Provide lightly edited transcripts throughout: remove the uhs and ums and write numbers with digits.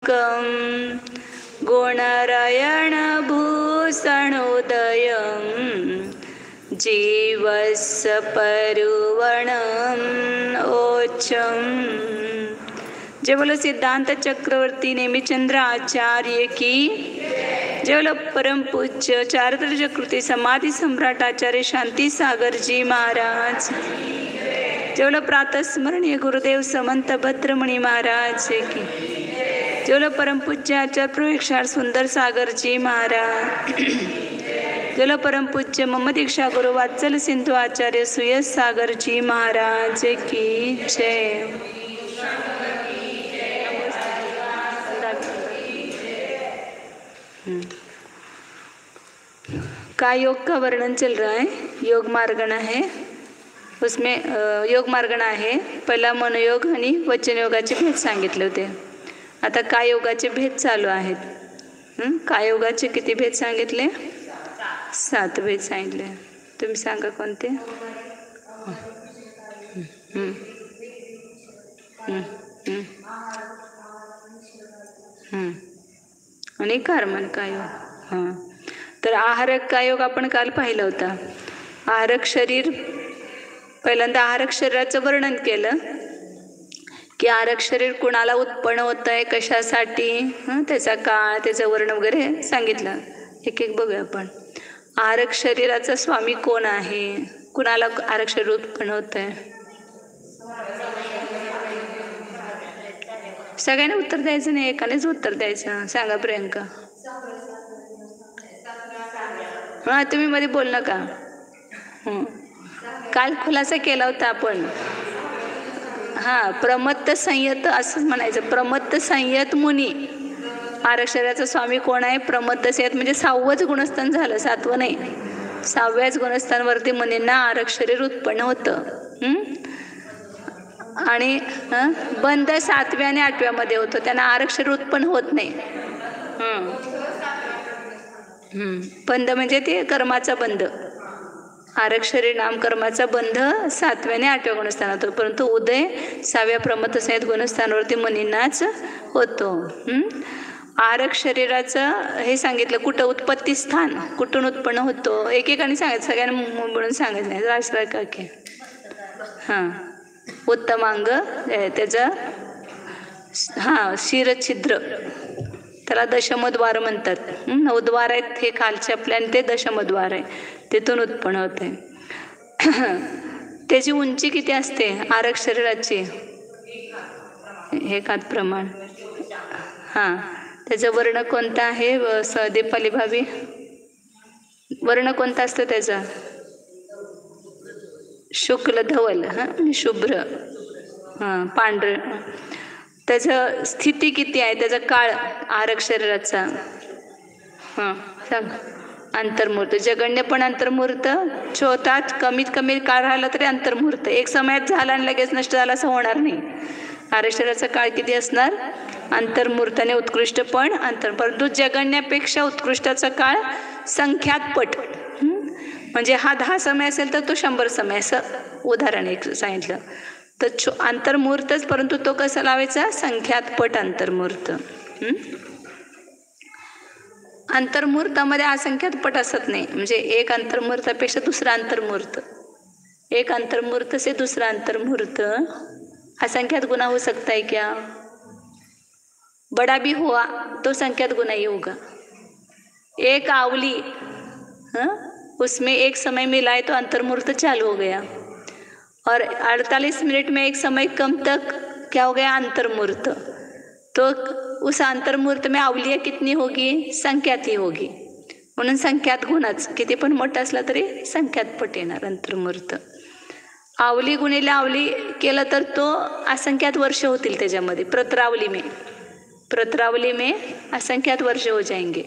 गुणरयणभूषणोदयं जीवस्य परुवणं ओचम। जय बोलो सिद्धांत चक्रवर्ती नेमिचंद्र आचार्य की जय। बोलो परम पूज्य चारित्र चक्रवर्ती समाधि सम्राट आचार्य शांति सागर जी महाराज। जय बोलो प्रातः स्मरणीय गुरुदेव समंत भद्रमणि महाराज की जय। बोलो परम पूज्य आचार्य प्रवेक्षार सुंदर सागर जी महाराज। जय बोलो परम पूज्य मम दीक्षा गुरु वात्सल सिंधु आचार्य सुयस सागर जी महाराज की जय। का योग का वर्णन चल रहा है। योग मार्गणा है, उसमें योग मार्गणा आहे। पहिला मनोयोग आणि वचन योगाचे भेद सांगितले होते। आता काय योगाचे भेद चालू आहेत। काय योगाचे किती भेद सांगितले? 7 भेद सांगितले। तुम्ही सांगा कोणते? आणि कर्मण काय योग। हां, तर आहारक काय योग आपण काल पाहिला होता। आहारक शरीर, पहिल्यांदा आहारक शरीराचं वर्णन केलं की आहारक शरीर कुणाला उत्पन्न होत आहे, कशासाठी, त्याचा काळ, त्याचं वर्ण वगैरे सांगितलं। एक एक बघूया आपण। आहारक शरीराचा स्वामी कोण आहे, कुणाला आहारक शरीर उत्पन्न होत आहे? सगळ्यांनी उत्तर द्यायचं नाही, एकानेच उत्तर द्यायचं। सांगा प्रियंका। हां, तुम्ही मध्ये बोल नका। काल खुलासा केला होता आपण। हां, प्रमत्त संयत असं म्हणायचं। प्रमत्त संयत मुनी आहारक शरीराचा स्वामी कोण आहे? प्रमत्त संयत म्हणजे 6वंच गुणस्थान झालं, 7वं नाही। 6व्याच गुणस्थानवरती मुनींना आहारक शरीर उत्पन्न होतं। आणि बंध 7व्या आणि 8व्यामध्ये होतं, त्यांना आहारक शरीर उत्पन्न होत नाही। बंध म्हणजे ते कर्माचा बंध। आहारक शरीर नाम कर्माचा बंध 7व्या आणि 8व्या गुणस्थानात होतो, परंतु उदय 6व्या प्रमत्त संयत गुणस्थानावरती मुनींनाच होतो। आहारक शरीराचं हे सांगितलं, कुठं उत्पत्ती स्थान, कुठून उत्पन्न होतो, एकेकाने सांगायचं, सगळ्यांना म्हणून सांगायचं नाही। राष्ट्र काके हां, उत्तमांग त्याचं शिरछिद्र, त्याला दशमद्वार म्हणतात। 9 द्वार आहेत हे खालचे आपल्या, आणि ते दशमद्वार आहे, तिथून उत्पन्न होते। त्याची उंची किती असते आहारक शरीराची? 1 हात प्रमाण। हां, त्याचं वर्ण कोणता आहे दीपाली भाभी? वर्ण कोणता असतो त्याचा? शुक्ल धवल, शुभ्र, पांढरं। त्याचं स्थिती किती आहे, त्याचा काळ आहारक शरीराचा? सांग। अंतर्मुहूर्त, जगण्य पण अंतर्मुहूर्त, छोटा कमीत कमी काळ राहिला तरी अंतर्मुहूर्त। एक समयात झाला आणि लगेच नष्ट झाला असं होणार नाही। आहारक शरीराचा काळ किती असणार? अंतर्मुहूर्ताने उत्कृष्ट पण परंतु जगण्यापेक्षा उत्कृष्टाचा काळ संख्यातपट। म्हणजे हा 10 समय असेल तर तो 100 समय, असं उदाहरण एक सांगितलं। तर अंतर्मुहूर्तच, परंतु तो कसा लावायचा? संख्यातपट अंतर्मुहूर्त। अंतर्मुहूर्तामध्ये असंख्यात असत नाही, म्हणजे एक अंतर्मुहूर्तापेक्षा दुसरा अंतर्मुहूर्त, एक अंतर्मुहूर्त से दूसरा अंतर्मुहूर्त, असंख्यात गुना हो सकता है क्या? बड़ा भी हुआ तो संख्यात गुना ही होगा। एक आवली, उसमें एक समय मिलाए तो अंतर्मुहूर्त चालू हो गया, और 48 मिनट में एक समय कम तक क्या हो गया? अंतर्मुहूर्त। तो उस अंतर्मुहूर्त में अवलिया कितनी होगी? संख्यात ही होगी, म्हणून संख्यात गुणाच, किती पण मोठा असला तरी संख्यात पट येणार अंतर्मुहूर्त। आवली गुणिले आवली केलं तर तो असंख्यात वर्ष होतील त्याच्यामध्ये। प्रतरावली में असंख्यात वर्ष हो जाएंगे।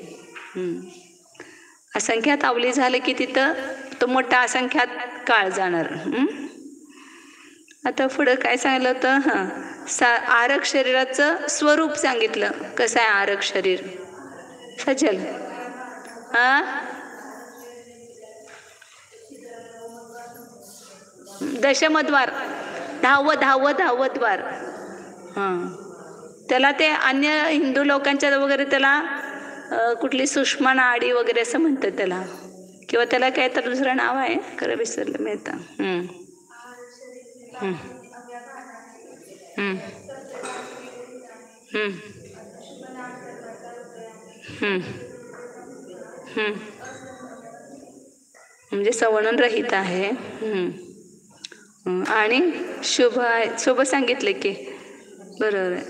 असंख्यात आवली झालं की तिथं तो मोठा असंख्यात काळ जाणार। आता पुढं काय सांगितलं होतं? आहारक शरीराचं स्वरूप सांगितलं, कसं आहे आहारक शरीर? सजल दशमद्वार, 10वं द्वार, त्याला ते अन्य हिंदू लोकांच्या वगैरे त्याला कुठली सुषमा नाडी वगैरे असं म्हणतात त्याला, किंवा त्याला काय तर दुसरं नाव आहे, खरं विसरलं मी आता. म्हणजे सवर्ण रहित आहे. आणि शुभ आहे, शुभ सांगितले की बरोबर आहे.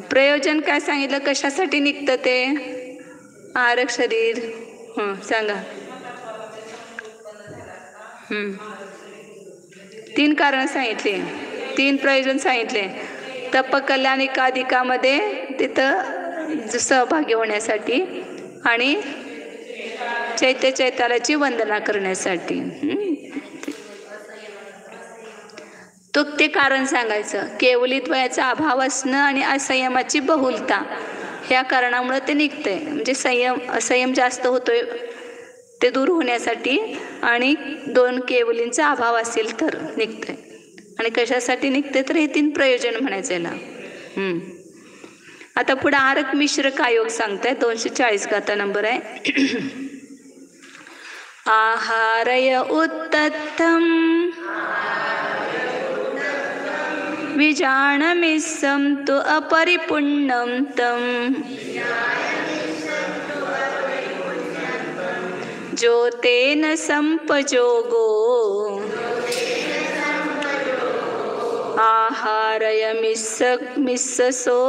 प्रयोजन काय सांगितलं, कशासाठी निघतं ते आहारक शरीर? सांगा. 3 कारण सांगितले, 3 प्रयोजन सांगितले. तपकल्याणिकाधिकामध्ये तिथं सहभागी होण्यासाठी आणि चैत्याची वंदना करण्यासाठी. तो ते कारण सांगायचं. केवलीद्वयाचा अभाव असणं आणि असंयमाची बहुलता, ह्या कारणामुळे ते निघतंय. म्हणजे असंयम जास्त होतोय ते दूर होण्यासाठी, आणि 2 केवलींचा अभाव असेल तर निघतंय. आणि कशासाठी निघते तर हे 3 प्रयोजन म्हणायचं याला. आता पुढे आहारक मिश्र काय योग सांगताय. 240 गाथा नंबर आहे. आहारय उत्तम विजानमिस्सं तु अपरिपुण्यं तं ज्योतेन संपयोगो आहारय मिस्सो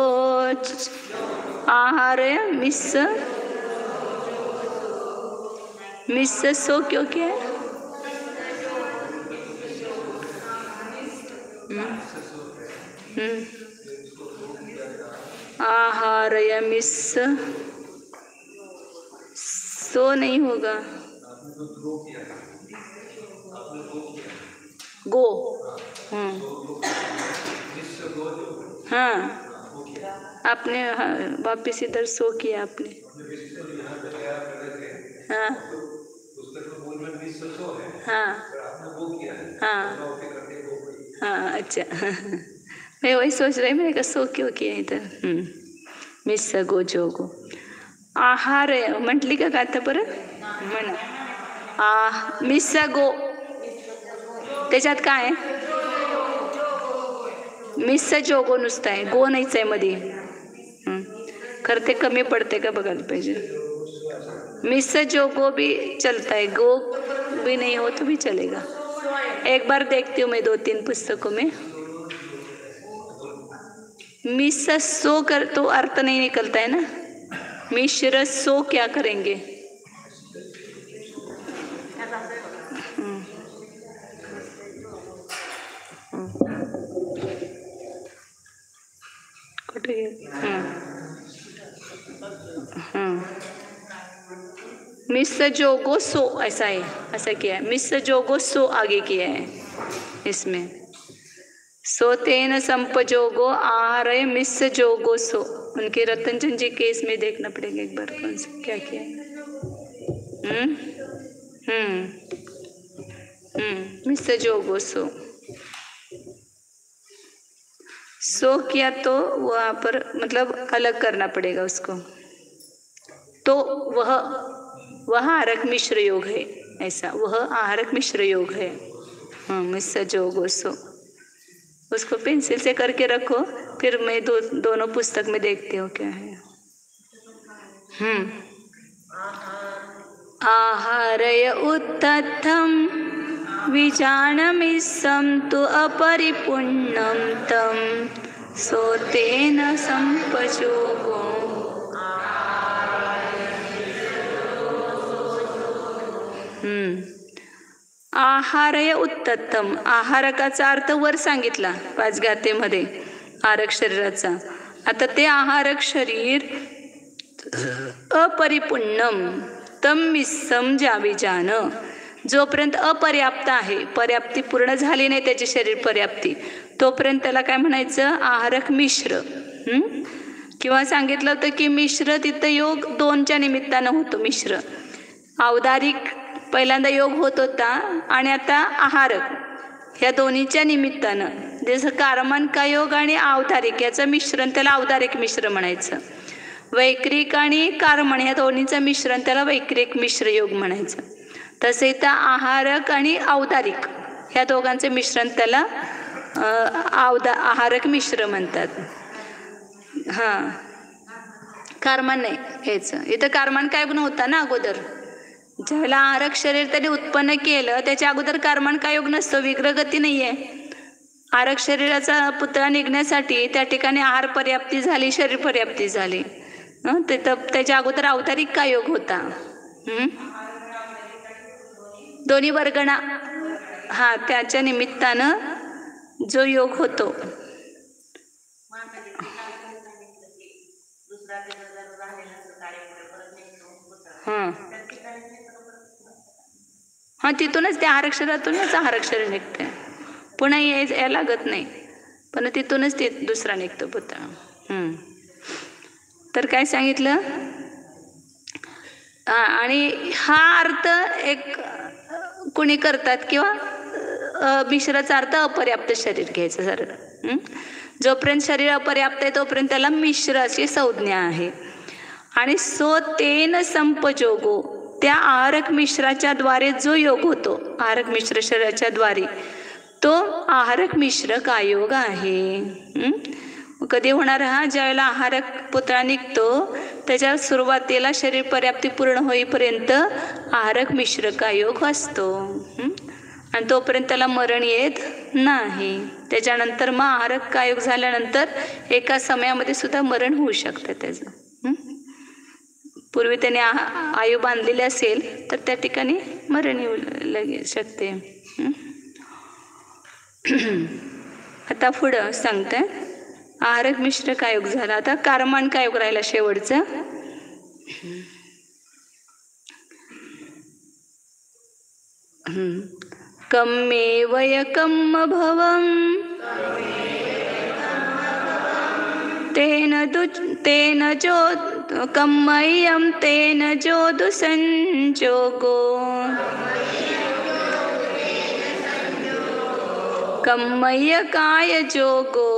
आहारय मिस्सो क्यों क्या है? आहारय मिस्स सो नहीं होगा, गो. हाँ, आपने वापिस इधर सो किया आपने. हाँ हाँ हाँ हाँ, अच्छा. मैं वही सोच रही, मैंने कहा सो क्यों किया इधर. मिस्स गो जोगो. आहार म्हटली का आता परत म्हणा. मिस्स गो त्याच्यात काय, मिस्स जोगो नुसतं आहे, गो नाहीच आहे मध्ये. खरं ते कमी पडते का बघायला पाहिजे. मिस्स जोगो भी चलता है, गो भी नहीं हो तो भी चलेगा. एक बार देखती हूँ मैं 2-3 पुस्तकों में. मिस्स सो कर तो अर्थ नहीं निकलता है ना. मिश्र सो क्या करेंगे. मिस्स जोगो सो ऐसा है, ऐसा किया है. मिस्स जोगो सो आगे किया है इसमें. सो तेन संपयोगो आहारय मिस्स जोगो सो. उनके रतनचंद जी केस में देखना पड़ेगा एक बार कौन सा क्या किया है. मिस्स जोगो सो सो किया तो वहाँ पर मतलब अलग करना पड़ेगा उसको. तो वह आहारक मिश्र योग है, ऐसा वह आहारक मिश्र योग है. मिस्स जोगो सो उसको पेंसिल से करके रखो, फिर मैं दोनों पुस्तक में देखती हूँ क्या है. आहारय उत्तम विजानमिस्सं तु अपरिपुण्यं तं सोतेन संपयोगो. आहारय उत्तम. आहारकाचा अर्थ वर सांगितला 5 गाथेमध्ये आहारक शरीराचा. आता ते आहारक शरीर अपरिपुण्यम तम मिस्सम जाविजान, जोपर्यंत अपर्याप्त आहे, पर्याप्ती पूर्ण झाली नाही त्याची शरीर पर्याप्ती, तोपर्यंत त्याला काय म्हणायचं, आहारक मिश्र. किंवा सांगितलं होतं की मिश्र तिथं योग 2च्या निमित्तानं होतो. मिश्र औदारिक पहिल्यांदा योग होत होता आणि आता आहारक, ह्या दोन्हीच्या निमित्तानं जसं कारमान का योग आणि अवतारिक याचं मिश्रण त्याला अवतारिक मिश्र म्हणायचं. वैक्रिक आणि कारमण ह्या दोन्हीचं मिश्रण त्याला वैक्रिक मिश्र योग म्हणायचं. तसे इथं आहारक आणि अवतारिक ह्या दोघांचे मिश्रण त्याला आहारक मिश्र म्हणतात. हां, कारमान नाही घ्यायचं. इथं कारमान काय गुण होता ना अगोदर, ज्यावेळेला आहारक शरीर त्याने उत्पन्न केलं त्याच्या अगोदर कारमान काय योग नसतो, विग्रहगती नाही आहे. आहारक शरीराचा पुतळा निघण्यासाठी त्या ठिकाणी आहार पर्याप्ती झाली, शरीर पर्याप्ती झाली. त्याच्या अगोदर अवतारिक काय योग होता. दोन्ही वर्गणा, हा त्याच्या निमित्तानं जो योग होतो. हां, तिथूनच त्या आहारक्षरातूनच आहारक्षर निघते, पुन्हा या लागत नाही, पण तिथूनच ते दुसरा निघतो पुतळा. तर काय सांगितलं, आणि हा अर्थ एक कोणी करतात किंवा मिश्राचा अर्थ अपर्याप्त शरीर घ्यायचं सर. जोपर्यंत शरीर अपर्याप्त आहे तोपर्यंत त्याला मिश्र अशी संज्ञा आहे. आणि सो तेन संपजोगो, त्या आहारक मिश्राच्या द्वारे जो योग होतो, आहारक मिश्र शरीराच्या द्वारे, तो आहारक मिश्र काय योग आहे. कधी होणार हा, ज्यावेळेला आहारक पुतळा निघतो त्याच्या सुरुवातीला शरीर पर्याप्ती पूर्ण होईपर्यंत आहारक मिश्र काय योग असतो, आणि तोपर्यंत त्याला मरण येत नाही. त्याच्यानंतर मग आहारक काय योग झाल्यानंतर एका समयामध्ये सुद्धा मरण होऊ शकतं त्याचं. पूर्वी त्याने आयु बांधलेली असेल तर त्या ठिकाणी मरण येऊ शकते. आता पुढं सांगते, आहारक मिश्र काय योग झाला. आता कारमान काय योग राहिला शेवटचं. कम्मे वय कम्म भवं तेन जो कम्मय्यं तेन जोदु संजोगो. कम्मय्य काय जोगो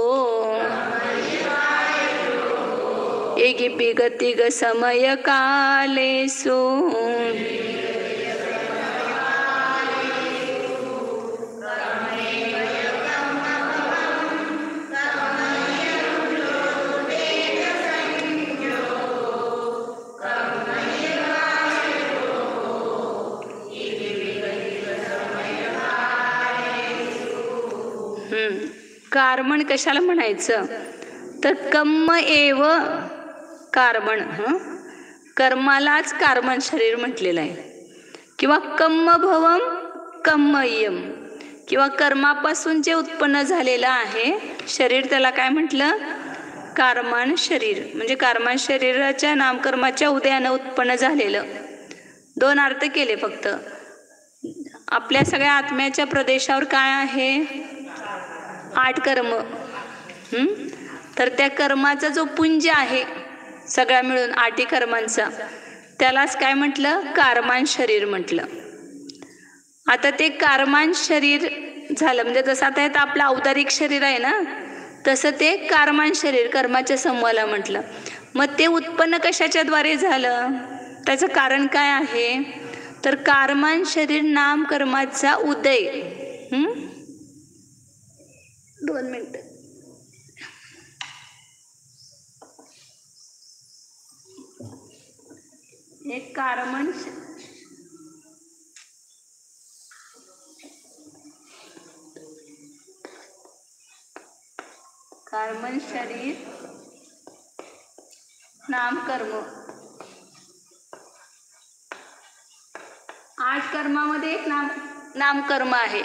एगी बिगतिग समय कालेसु. कारमण कशाला म्हणायचं तर कम्म एव कारमण, कर्मालाच कारमण शरीर म्हटलेलं आहे. किंवा कम्म भवम कम्मय्यम, किंवा कर्मापासून जे उत्पन्न झालेलं आहे शरीर त्याला काय म्हटलं, कारमान शरीर. म्हणजे कारमान शरीराच्या नामकर्माच्या उदयानं उत्पन्न झालेलं. दोन अर्थ केले फक्त. आपल्या सगळ्या आत्म्याच्या प्रदेशावर काय आहे, 8 कर्म. तर त्या कर्माचा जो पुंज आहे सगळा मिळून 8 कर्मांचा, त्यालाच काय म्हटलं, कारमान शरीर म्हटलं. आता ते कारमान शरीर झालं म्हणजे जसं आता हे आपलं अवतारिक शरीर आहे ना, तसं ते कारमान शरीर कर्माच्या समूहाला म्हटलं. मग ते उत्पन्न कशाच्या द्वारे झालं, त्याचं कारण काय आहे तर कारमान शरीर नामकर्माचा उदय. 2 मिनिटं. एक कारमन शरीर नामकर्म. 8 कर्मामध्ये एक नामकर्म आहे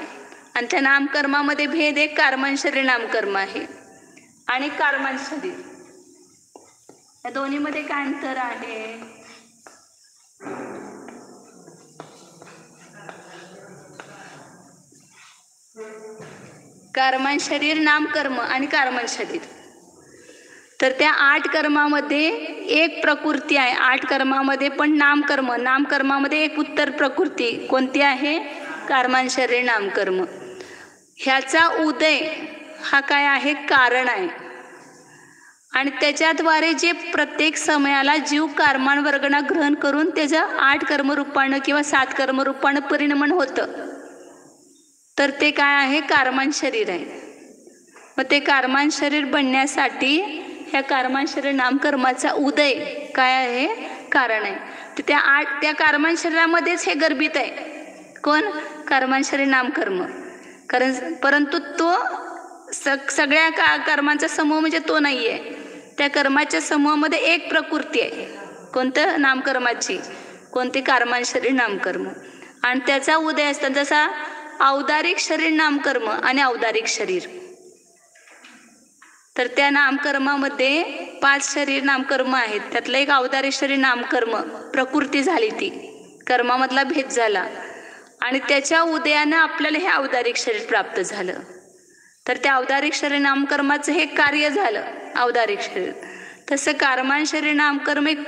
आणि त्या नामकर्मामध्ये भेद एक कारमन शरीर नामकर्म आहे आणि कारमन शरीर, या दोन्हीमध्ये काय अंतर आहे. कारमन शरीर नामकर्म आणि कारमन शरीर, तर त्या 8 कर्मामध्ये एक प्रकृती आहे. 8 कर्मामध्ये पण नामकर्मामध्ये एक उत्तर प्रकृती कोणती आहे, कारमन शरीर नामकर्म. ह्याचा उदय हा काय आहे? कारण आहे. आणि त्याच्याद्वारे जे प्रत्येक समयाला जीव कर्मांवर्गणा ग्रहण करून त्याचं 8 कर्मरूपानं किंवा 7 कर्मरूपानं परिणमन होतं, तर ते काय आहे? कार्मान शरीर आहे. मग ते कार्मान शरीर बनण्यासाठी ह्या कार्मान शरीर नामकर्माचा उदय काय आहे? कारण आहे. तर त्या कार्मान शरीरामध्येच हे गर्भित आहे. कोण? कार्मान शरीर नामकर्म. परंतु तो सगळ्या कर्मांचा समूह म्हणजे तो नाही आहे. त्या कर्माच्या समूहामध्ये एक प्रकृती आहे. कोणतं? नामकर्माची. कोणते? कार्मान शरीर नामकर्म. आणि त्याचा उदय असतात जसा औदारिक शरीर नामकर्म आणि औदारिक शरीर. तर त्या नामकर्मामध्ये 5 शरीर नामकर्म आहेत. त्यातलं एक औदारिक शरीर नामकर्म प्रकृती झाली, ती कर्मामधला भेद झाला आणि त्याच्या उदयानं आपल्याला हे औदारिक शरीर प्राप्त झालं. तर त्या औदारिक शरीर नामकर्माचं हे कार्य झालं, औदारिक शरीर. तसं कार्मान शरीर नामकर्म एक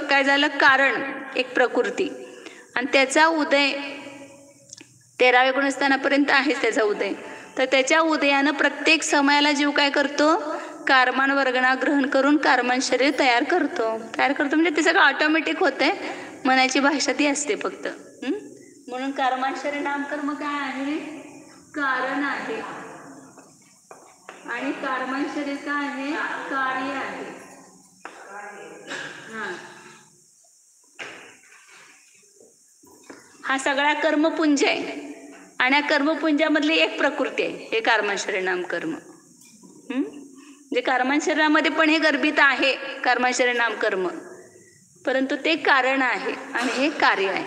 काय झालं? कारण, एक प्रकृती. आणि त्याचा उदय 13व्या गुणस्थानापर्यंत आहेच त्याचा उदय. तर त्याच्या उदयानं प्रत्येक समयाला जीव काय करतो? कार्मान वर्गणा ग्रहण करून कार्मान शरीर तयार करतो म्हणजे ते सगळं ऑटोमॅटिक होतंय. मनाची भाषा ती असते फक्त. म्हणून कार्मान शरीर नामकर्म काय आहे? कारण आहे. आणि कार्मान शरीर काय आहे? कार्य आहे. हा सगळा कर्मपुंज आहे आणि या कर्मपुंजामधली एक प्रकृती आहे, हे कार्मान शरीर नामकर्म. म्हणजे कार्मान शरीरामध्ये पण हे गर्भित आहे, कार्मान शरीर नामकर्म, परंतु ते कारण आहे आणि हे कार्य आहे.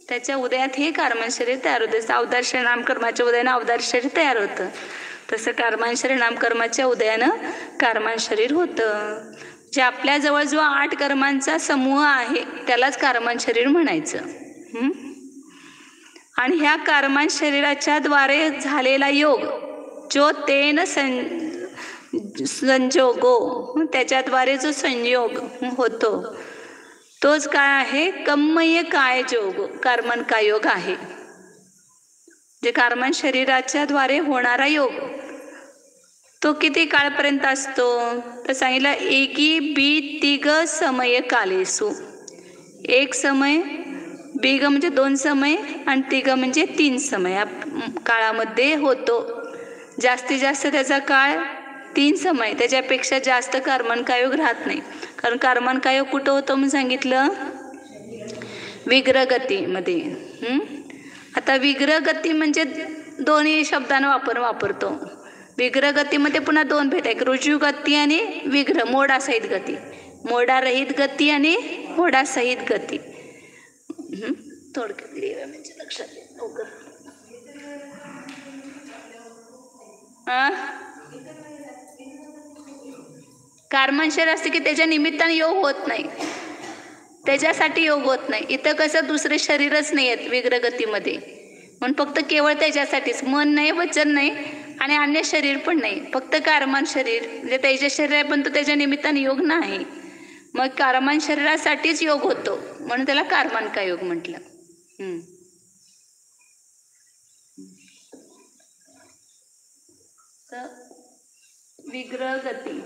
त्याच्या उदयात हे कार्मान शरीर तयार होतं. अवदार शरीर नामकर्माच्या उदयानं अवदार शरीर तयार होतं. तसं कार्मान शरीर नामकर्माच्या उदयानं कार्मान शरीर होतं. जे आपल्याजवळ जो 8 कर्मांचा समूह आहे त्यालाच कार्मान शरीर म्हणायचं. आणि ह्या कार्मान शरीराच्या द्वारे झालेला योग जो तेन संजोगो, त्याच्याद्वारे जो संयोग होतो तोच काय आहे? कम्मय काय जोग, कार्मन काय योग आहे. जे कार्मन शरीराच्या द्वारे होणारा योग तो किती काळपर्यंत असतो? तर सांगितलं एकी बी तिग समय कालेसु. एक समय, बिग म्हणजे 2 समय आणि तिग म्हणजे 3 समय या काळामध्ये होतो. जास्तीत जास्त त्याचा काळ 3 समय, त्याच्यापेक्षा जास्त कार्मन कायोग राहत नाही. कारण कार्मन कायोग कुठं होतं म्हणून सांगितलं? विग्रहगतीमध्ये. आता विग्रहगती म्हणजे दोन्ही शब्दांना वापरतो. विग्रहगतीमध्ये पुन्हा 2 भेद आहेत, रुजुगती आणि विग्रह, मोडासहित गती. मोडारहित गती आणि मोडासहित गती. थोडक्यात म्हणजे लक्षात लवकर. कार्मन शरीर असते की त्याच्या निमित्ताने योग होत नाही, त्याच्यासाठी योग होत नाही. इथं कसं दुसरे शरीरच नाही आहेत विग्रहगतीमध्ये, म्हणून फक्त केवळ त्याच्यासाठीच मन नाही, वचन नाही आणि अन्य शरीर पण नाही, फक्त कार्मान शरीर म्हणजे त्याच्या शरीर आहे, पण तो त्याच्या निमित्ताने योग नाही. मग कार्मान शरीरासाठीच योग होतो म्हणून त्याला कार्मान का योग म्हटलं. विग्रहगती.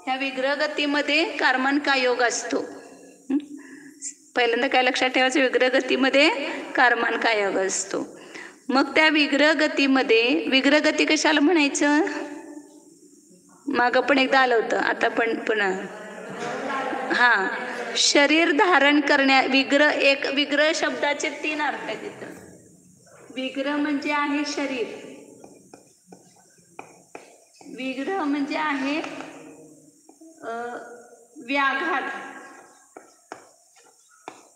ह्या विग्रहगतीमध्ये कार्मन का योग असतो. पहिल्यांदा काय लक्षात ठेवायचं? विग्रहगतीमध्ये कार्मन का योग असतो. मग त्या विग्रहगतीमध्ये, विग्रहगती कशाला म्हणायचं? मागं पण एकदा आलं होतं, आता पण पुन्हा. शरीर धारण करण्या, विग्रह शब्दाचे 3 अर्थ आहेत तिथं. विग्रह म्हणजे आहे शरीर, विग्रह म्हणजे आहे व्याघात.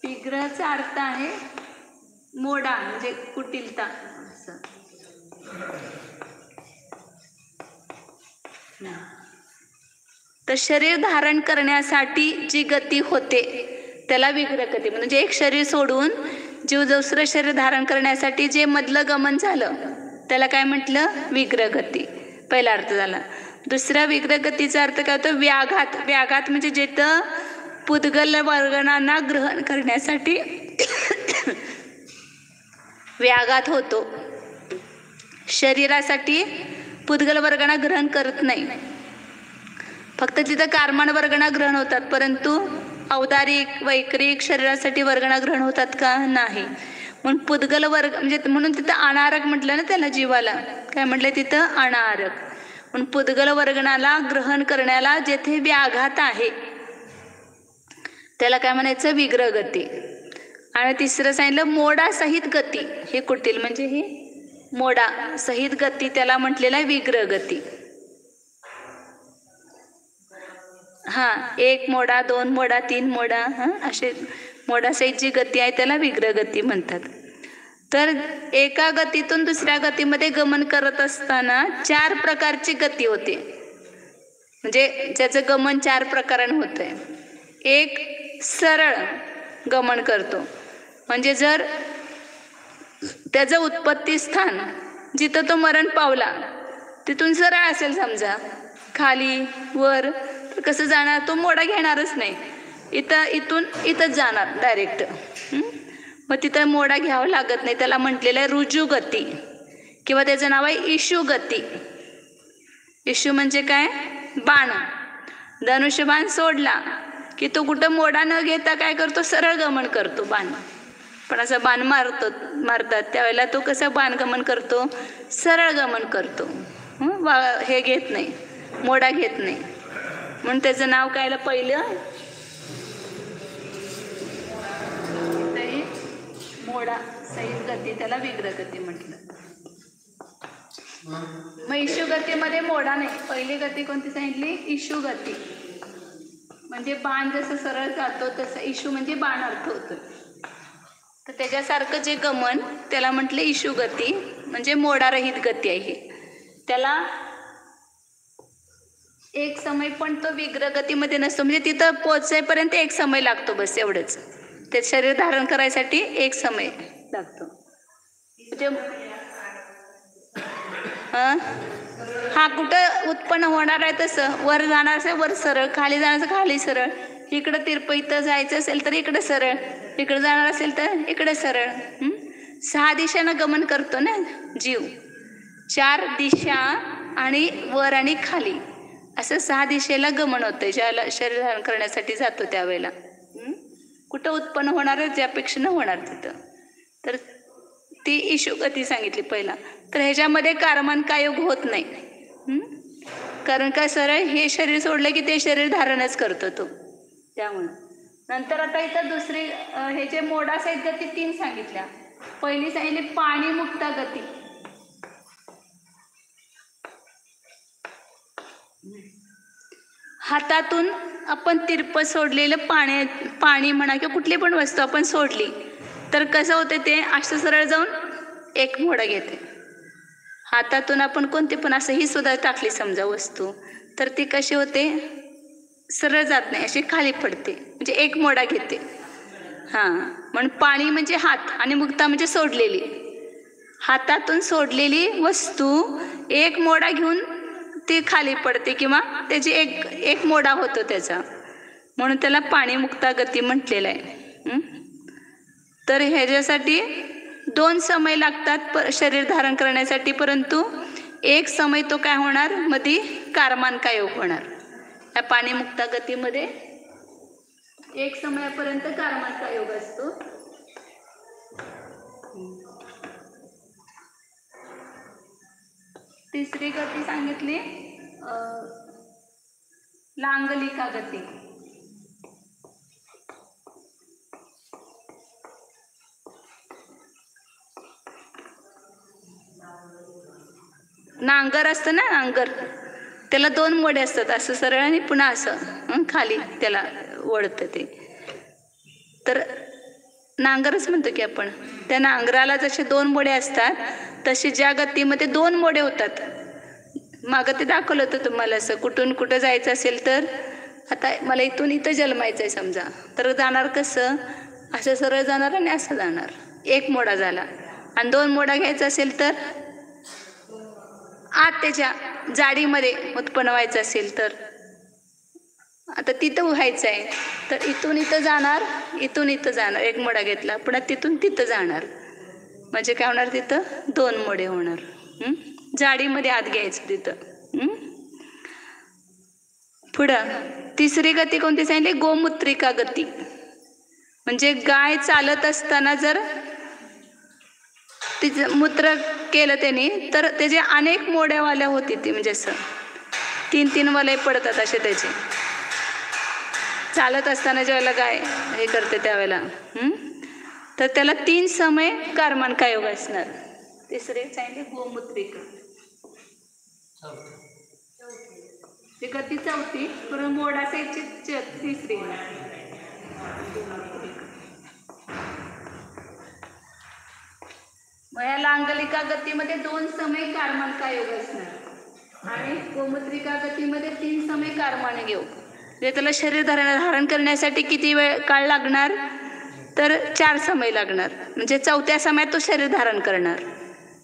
विग्रहाचा अर्थ आहे मोडा म्हणजे कुटिलता. तर शरीर धारण करण्यासाठी जी गती होते त्याला विग्रहगती म्हणजे एक शरीर सोडून जीव दुसरं शरीर धारण करण्यासाठी जे मधलं गमन झालं त्याला काय म्हटलं? विग्रहगती. पहिला अर्थ झाला. दुसरा विग्रहगतीचा अर्थ काय होतो? व्याघात. व्याघात म्हणजे जिथं पुद्गल वर्गणांना ग्रहण करण्यासाठी व्याघात होतो. शरीरासाठी पुद्गल वर्गणा ग्रहण करत नाही, फक्त तिथं कारमान वर्गणा ग्रहण होतात, परंतु औदारिक वैक्रिक शरीरासाठी वर्गणा ग्रहण होतात का? नाही. म्हणून पुद्गल वर्ग म्हणजे म्हणून तिथं अनारक म्हटलं ना त्याला, जीवाला काय म्हटलं तिथं? अनारक. म्हणून पुद्गल वर्गणाला ग्रहण करण्याला जेथे व्याघात आहे त्याला काय म्हणायचं? विग्रह गती. आणि तिसरं सांगितलं मोडा सहित गती. हे कुटील म्हणजे ही मोडा सहित गती, त्याला म्हटलेला आहे विग्रह गती. एक मोडा, दोन मोडा, तीन मोडा, असे मोडा सहित जी गती आहे त्याला विग्रह गती म्हणतात. तर एका गतीतून दुसऱ्या गतीमध्ये गमन करत असताना 4 प्रकारची गती होते, म्हणजे ज्याचं गमन 4 प्रकाराने होतंय. एक सरळ गमन करतो, म्हणजे जर त्याचं उत्पत्ती स्थान जिथं तो मरण पावला तिथून सरळ असेल समजा, खाली वर, तर कसं जाणार? तो मोडा घेणारच नाही, इथून इथंच जाणार डायरेक्ट. मग तिथं मोडा घ्यावा लागत नाही, त्याला म्हटलेलं आहे रुजू गती, किंवा त्याचं नाव आहे इशू गती. इशू म्हणजे काय? बाण. धनुष्यबाण सोडला की तो कुठं मोडा न घेता काय करतो? सरळ गमन करतो बाण. पण असं बाण मारतात त्यावेळेला तो कसं बाण गमन करतो? सरळ गमन करतो, हे घेत नाही, मोडा घेत नाही. म्हणून त्याचं नाव काय? पहिलं मोडा सहित गती, त्याला विग्रह गती म्हटलं. मग इशू गतीमध्ये मोडा नाही. पहिली गती कोणती सांगितली? इशू गती. म्हणजे बाण जसं सरळ जातो तसं इशू म्हणजे बाण अर्थ होतो. तर त्याच्यासारखं जे गमन त्याला म्हटले इशू गती, म्हणजे मोडारहित गती आहे. त्याला एक समय पण तो विग्रह गतीमध्ये नसतो, म्हणजे तिथं पोचायपर्यंत एक समय लागतो, बस एवढंच. ते शरीर धारण करायसाठी एक समय लागतो. म्हणजे कुठं उत्पन्न होणार आहे तसं, वर जाणार असेल वर सरळ, खाली जाणार असेल खाली सरळ, इकडं तिरप इथं जायचं असेल तर इकडं सरळ, इकडं जाणार असेल तर इकडे सरळ. 6 दिशानं गमन करतो ना जीव, 4 दिशा आणि वर आणि खाली असं 6 दिशेला गमन होतं ज्याला शरीर धारण करण्यासाठी जातो त्यावेळेला. कुठं उत्पन्न होणार आहे ज्यापेक्षा न होणार तिथं. तर ती इशू गती सांगितली पहिला. तर ह्याच्यामध्ये कारमान कायोग होत नाही, कारण काय? सरळ हे शरीर सोडलं की ते शरीर धारणच करतो तो. त्यामुळे नंतर आता इथं दुसरी हे जे मोडा सहित गती 3 सांगितल्या. पहिली सांगितली पाणी मुक्ता गती. हातातून आपण तिरप सोडलेलं पाणी म्हणा किंवा कुठली पण वस्तू आपण सोडली तर कसं होते? ते असं सरळ जाऊन एक मोडा घेते. हातातून आपण कोणती पण असं ही सुद्धा टाकली समजा वस्तू, तर ती कशी होते? सरळ जात नाही, अशी खाली पडते, म्हणजे एक मोडा घेते. म्हणून पाणी म्हणजे हात आणि मुक्ता म्हणजे सोडलेली. हातातून सोडलेली वस्तू एक मोडा घेऊन ती खाली पडते किंवा त्याची एक मोडा होतो त्याचा, म्हणून त्याला पाणी मुक्ता गती म्हटलेलं आहे. तर ह्याच्यासाठी 2 समय लागतात शरीर धारण करण्यासाठी, परंतु एक समय तो काय होणार? मध्ये कारमान कायोग होणार. या पाणी मुक्ता गतीमध्ये 1 समयापर्यंत कारमान कायोग असतो. तिसरी गती सांगितली लांगलिका गती. नांगर असतं ना, नांगर त्याला 2 मोडे असतात, असं सरळ आणि पुन्हा असं खाली त्याला वळतं ते. तर नांगरच म्हणतो की आपण. त्या नांगराला जसे 2 मोडे असतात तसे ज्या गतीमध्ये 2 मोडे होतात. मागं ते दाखवलं होतं तुम्हाला. असं कुठून कुठं जायचं असेल तर आता मला इथून इथं जन्मायचं आहे समजा, तर जाणार कसं? असं सरळ जाणार आणि असं जाणार, 1 मोडा झाला. आणि 2 मोडा घ्यायचा असेल तर आत त्याच्या जाडीमध्ये उत्पन्न व्हायचं असेल तर आता तिथं व्हायचं आहे तर इथून इथं जाणार, इथून इथं जाणार, एक मोडा घेतला, पुन्हा तिथून तिथं जाणार, म्हणजे काय होणार, तिथं 2 मोडे होणार. जाडीमध्ये आत घ्यायचं तिथं. पुढं तिसरी गती कोणती सांगितली? गोमूत्रिका गती. म्हणजे गाय चालत असताना जर तिचं मूत्र केलं त्याने तर त्याचे अनेक मोड्यावाल्या होती ती, म्हणजे असं 3-3 वलय पडतात असे त्याचे चालत असताना ज्यावेळेला गाय हे करते त्यावेळेला. तर त्याला 3 समय कारमान काय योग असणार. तिसरे सांगितले गोमूत्रिका गती चौथी, परत मोडासाची तिसरी. मग या लांगलिका गतीमध्ये 2 समय कारमान काय योग असणार आणि गोमूत्रिका गतीमध्ये 3 समय कारमान योग. म्हणजे त्याला शरीर धारण करण्यासाठी किती वेळ काळ लागणार, तर 4 समय लागणार. म्हणजे 4थ्या समयात तो शरीर धारण करणार.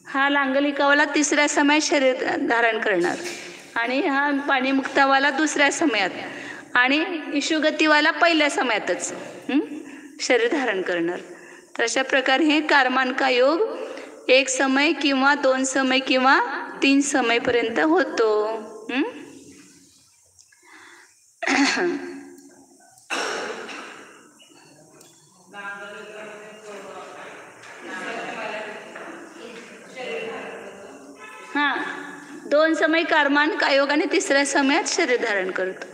हा लांगलिकावाला 3ऱ्या समयात शरीर धारण करणार आणि हा पाणीमुक्तावाला 2ऱ्या समयात आणि इशुगतीवाला 1ल्या समयातच शरीर धारण करणार. तर अशा प्रकारे हे कारमानका योग 1 समय किंवा 2 समय किंवा 3 समयपर्यंत होतो. हां, 2 समय कारमान कायोग आणि 3ऱ्या समयात शरीर धारण करतो.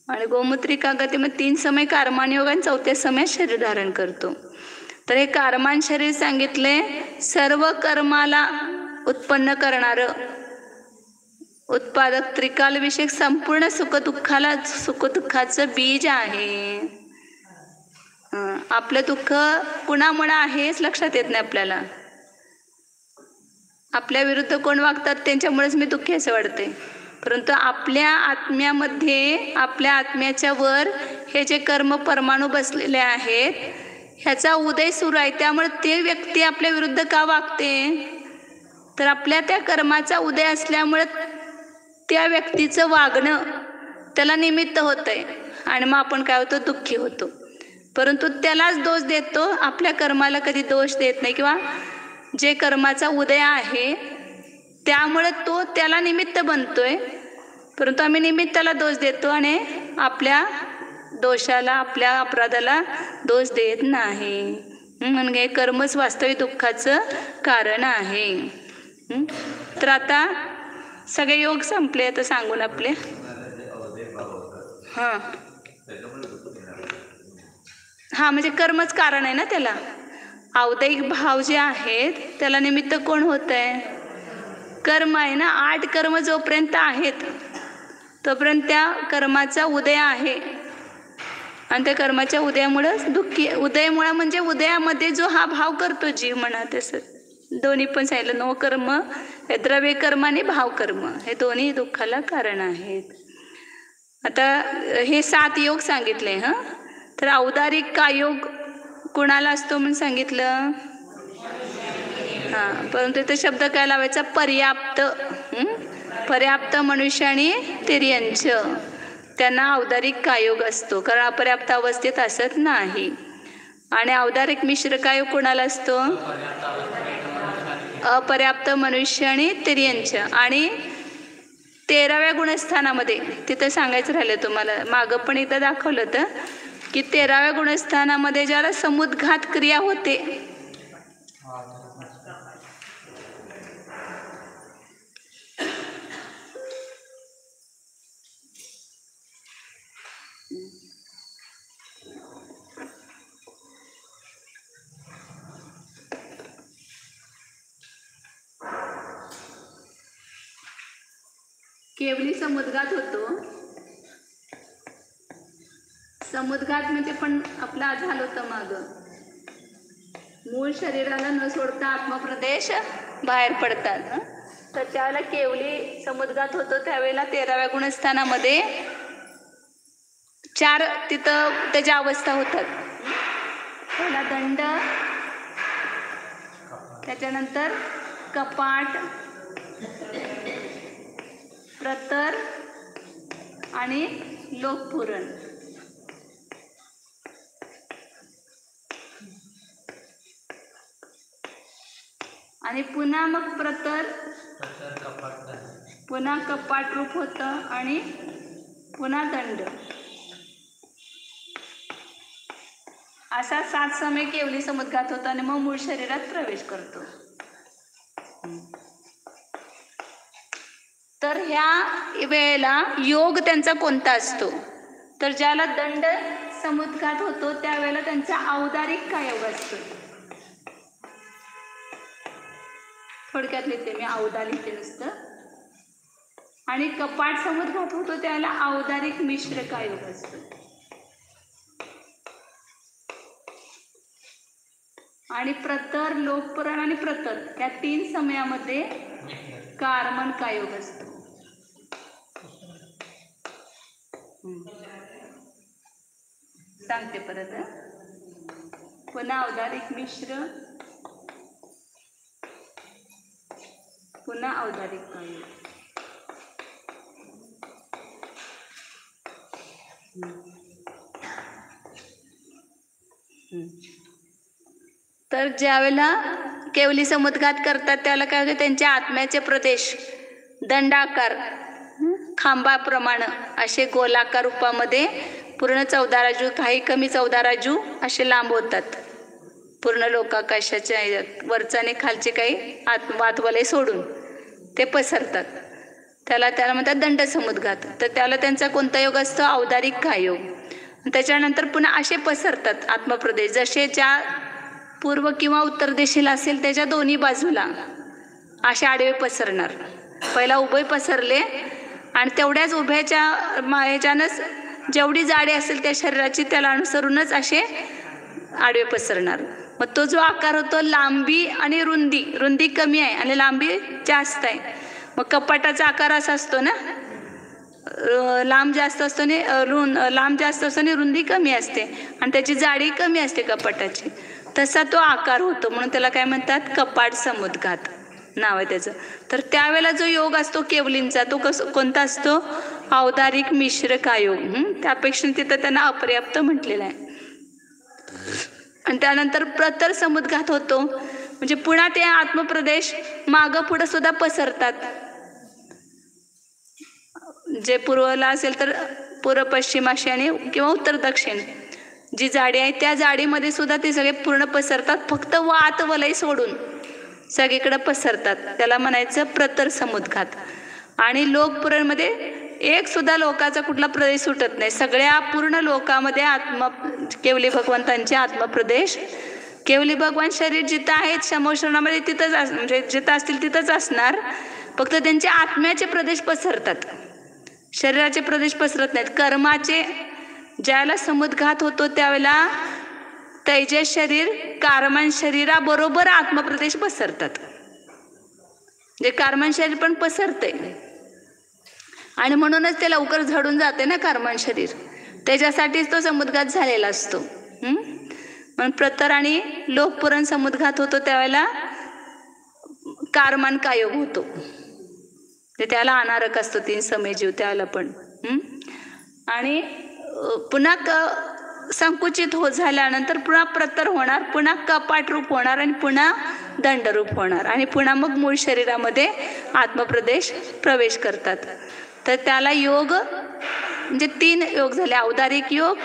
आणि गोमूत्रिका गतीमध्ये 3 समय कारमान योग आणि 4थ्या समयात शरीर धारण करतो. तर हे कारमान शरीर सांगितले सर्व कर्माला उत्पन्न करणारं उत्पादक त्रिकाल विषयक संपूर्ण सुखदुःखाचं बीज आहे. आपलं दुःख कुणामुळे आहे हेच लक्षात येत नाही आपल्याला. आपल्या विरुद्ध कोण वागतात त्यांच्यामुळेच मी दुःखी असं वाटते. परंतु आपल्या आत्म्यामध्ये, आपल्या आत्म्याच्या वर हे जे कर्म परमाणू बसलेले आहेत ह्याचा उदय सुरू आहे. त्यामुळे ते व्यक्ती आपल्या विरुद्ध का वागते, तर आपल्या त्या कर्माचा उदय असल्यामुळे त्या व्यक्तीचं वागणं त्याला निमित्त होतंय आणि मग आपण काय होतो, दुःखी होतो. परंतु त्यालाच दोष देतो, आपल्या कर्माला कधी दोष देत नाही. किंवा जे कर्माचा उदय आहे त्यामुळे तो त्याला निमित्त बनतोय, परंतु आम्ही निमित्ताला दोष देतो आणि आपल्या दोषाला, आपल्या अपराधाला दोष देत नाही. म्हणजे कर्मच वास्तविक दुःखाचं कारण आहे. तर आता सगळे योग संपले आता सांगून आपले. हां हां, म्हणजे कर्मच कारण आहे ना त्याला. औदैहिक भाव जे आहेत त्याला निमित्त कोण होत आहे, कर्म आहे ना. 8 कर्म जोपर्यंत आहेत तोपर्यंत त्या कर्माचा उदय आहे आणि त्या कर्माच्या उदयामुळंच दुःखी. उदयमुळं म्हणजे उदयामध्ये जो हा भाव करतो जीव म्हणा, तसं दोन्ही पण सांगितलं. नो कर्म हे द्रव्य कर्म आणि भाव कर्म हे दोन्ही दुःखाला कारण आहेत. आता हे 7 योग सांगितले. तर औदारिक का योग कुणाला असतो म्हणून सांगितलं. हां, परंतु इथे शब्द काय लावायचा, पर्याप्त. पर्याप्त मनुष्य आणि तिर्यंच त्यांना औदारिक कायोग असतो, कारण अपर्याप्त अवस्थेत असत नाही. आणि औदारिक मिश्र कायोग कुणाला असतो, अपर्याप्त मनुष्य आणि तिर्यंच. आणि 13व्या गुणस्थानामध्ये तिथं सांगायचं राहिलं तुम्हाला, मागं पण एकदा दाखवलं होतं की 13व्या गुणस्थानामध्ये ज्याला समुद्घात क्रिया होते, केवली समुद्घात होतो. समुद्घात म्हणजे पण आपला झालं होतं मागं, मूळ शरीराला न सोडता आत्मप्रदेश बाहेर पडतात. तर त्यावेळेला केवली समुद्घात होतो. त्यावेळेला 13व्या गुणस्थानामध्ये 4 तिथं त्याच्या अवस्था होतात. पहिला दंड, त्याच्यानंतर कपाट, प्रतर आणि लोकपुरण. आणि पुन्हा मग प्रतर, पुन्हा कपाट रूप होतं आणि पुन्हा दंड. असा 7 समय केवली समुद्घात होतो आणि मग मूळ शरीरात प्रवेश करतो. तर ह्या वेळेला योग त्यांचा कोणता असतो? तर ज्याला दंड समुद्घात होतो त्यावेळेला त्यांचा औदारिक काय योग असतो? थोडक्यात लिहिते मी, औदा लिहिते नुसतं. आणि कपाट समुद्घात होतो त्यावेळेला औदारिक मिश्र काय योग असतो? आणि प्रतर, लोकपुराण आणि प्रतर या 3 समयामध्ये कार्मन काय योग असतो? सांगते परत. पुन्हा औदारिक मिश्र, पुन्हा औदारिक काय योग. तर ज्यावेळेला केवली समुद्घात करतात त्याला काय होतं? त्यांच्या आत्म्याचे प्रदेश दंडाकार खांबाप्रमाणे असे गोलाकार रूपामध्ये पूर्ण 14 राजू, काही कमी 14 राजू असे लांब होतात पूर्ण लोकाकाशाच्या वरचा आणि खालचे काही वातवलय सोडून ते पसरतात. त्याला म्हणतात दंड समुद्घात. तर त्याला त्यांचा कोणता योग असतो? औदारिक काय योग. त्याच्यानंतर पुन्हा असे पसरतात आत्मप्रदेश, जसे ज्या पूर्व किंवा उत्तर दिशेला असेल त्याच्या दोन्ही बाजूला असे आडवे पसरणार. पहिला उभे पसरले आणि तेवढ्याच उभ्याच्या ह्याच्यानंच जेवढी जाडी असेल त्या शरीराची त्याला अनुसरूनच असे आडवे पसरणार. मग तो जो आकार होतो लांबी आणि रुंदी कमी आहे आणि लांबी जास्त आहे. मग कपाटाचा आकार असा असतो ना, लांब जास्त असतो आणि लांब जास्त असतो आणि रुंदी कमी असते आणि त्याची जाडी कमी असते कपाटाची. तसा तो आकार होतो म्हणून त्याला काय म्हणतात? कपाट समुद्घात नाव आहे त्याचं. तर त्यावेळेला जो योग असतो केवलींचा तो कोणता असतो? औदारिक मिश्र काय योग. त्यापेक्षा तिथं त्यांना अपर्याप्त म्हटलेलं आहे. आणि त्यानंतर प्रतर समुद्घात होतो म्हणजे पुन्हा ते आत्मप्रदेश मागं पुढं सुद्धा पसरतात. जे पूर्वला असेल तर पूर्व पश्चिम आशियाने किंवा उत्तर दक्षिण जी जाडी आहे त्या जाडीमध्ये सुद्धा ते सगळे पूर्ण पसरतात, फक्त वात वलय सोडून सगळीकडे पसरतात. त्याला म्हणायचं प्रतर समुद्घात. आणि लोकपुराणमध्ये एक सुद्धा लोकाचा कुठला प्रदेश सुटत नाही. सगळ्या पूर्ण लोकामध्ये केवली भगवंतांचे आत्मप्रदेश, केवली भगवान शरीर जिथं आहेत शमोशरणामध्ये तिथंच म्हणजे जिथं असतील तिथंच असणार, फक्त त्यांचे आत्म्याचे प्रदेश पसरतात, शरीराचे प्रदेश पसरत नाहीत. कर्माचे ज्याला समुद्घात होतो त्यावेळेला तेजस शरीर कारमान शरीराबरोबर आत्मप्रदेश पसरतात. जे कारमान शरीर पण पसरते आणि म्हणूनच ते लवकर झडून जाते ना कारमान शरीर, त्याच्यासाठीच तो समुद्घात झालेला असतो. म्हणून प्रतर आणि लोकपुरण समुद्घात होतो त्यावेळेला कारमान कायोग होतो. त्याला अनारक असतो 3 समय जीव त्याला पण. आणि पुन्हा संकुचित झाल्यानंतर पुन्हा प्रतर होणार, पुन्हा कपाट रूप होणार आणि पुन्हा दंडरूप होणार आणि पुन्हा मग मूळ शरीरामध्ये आत्मप्रदेश प्रवेश करतात. तर त्याला योग म्हणजे 3 योग झाले, औदारिक योग,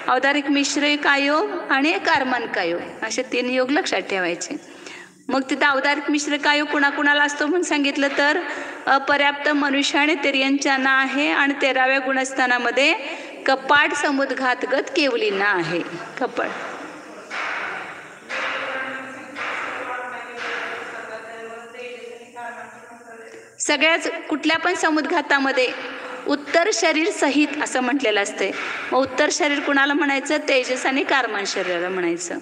औदारिक मिश्र काय योग आणि कारमान काय योग, असे 3 योग लक्षात ठेवायचे. मग तिथं औदारिक मिश्र काय योग कुणाकुणाला असतो म्हणून सांगितलं तर अपर्याप्त मनुष्य आणि तिर्यंच्यांना आहे आणि 13व्या गुणस्थानामध्ये कपाट समुद्घातगत केवलींना आहे. कपाट सगळ्याच कुठल्या पण समुद्घातामध्ये उत्तर शरीर सहित असं म्हटलेलं असते. मग उत्तर शरीर कुणाला म्हणायचं? तेजस आणि कारमान शरीराला म्हणायचं.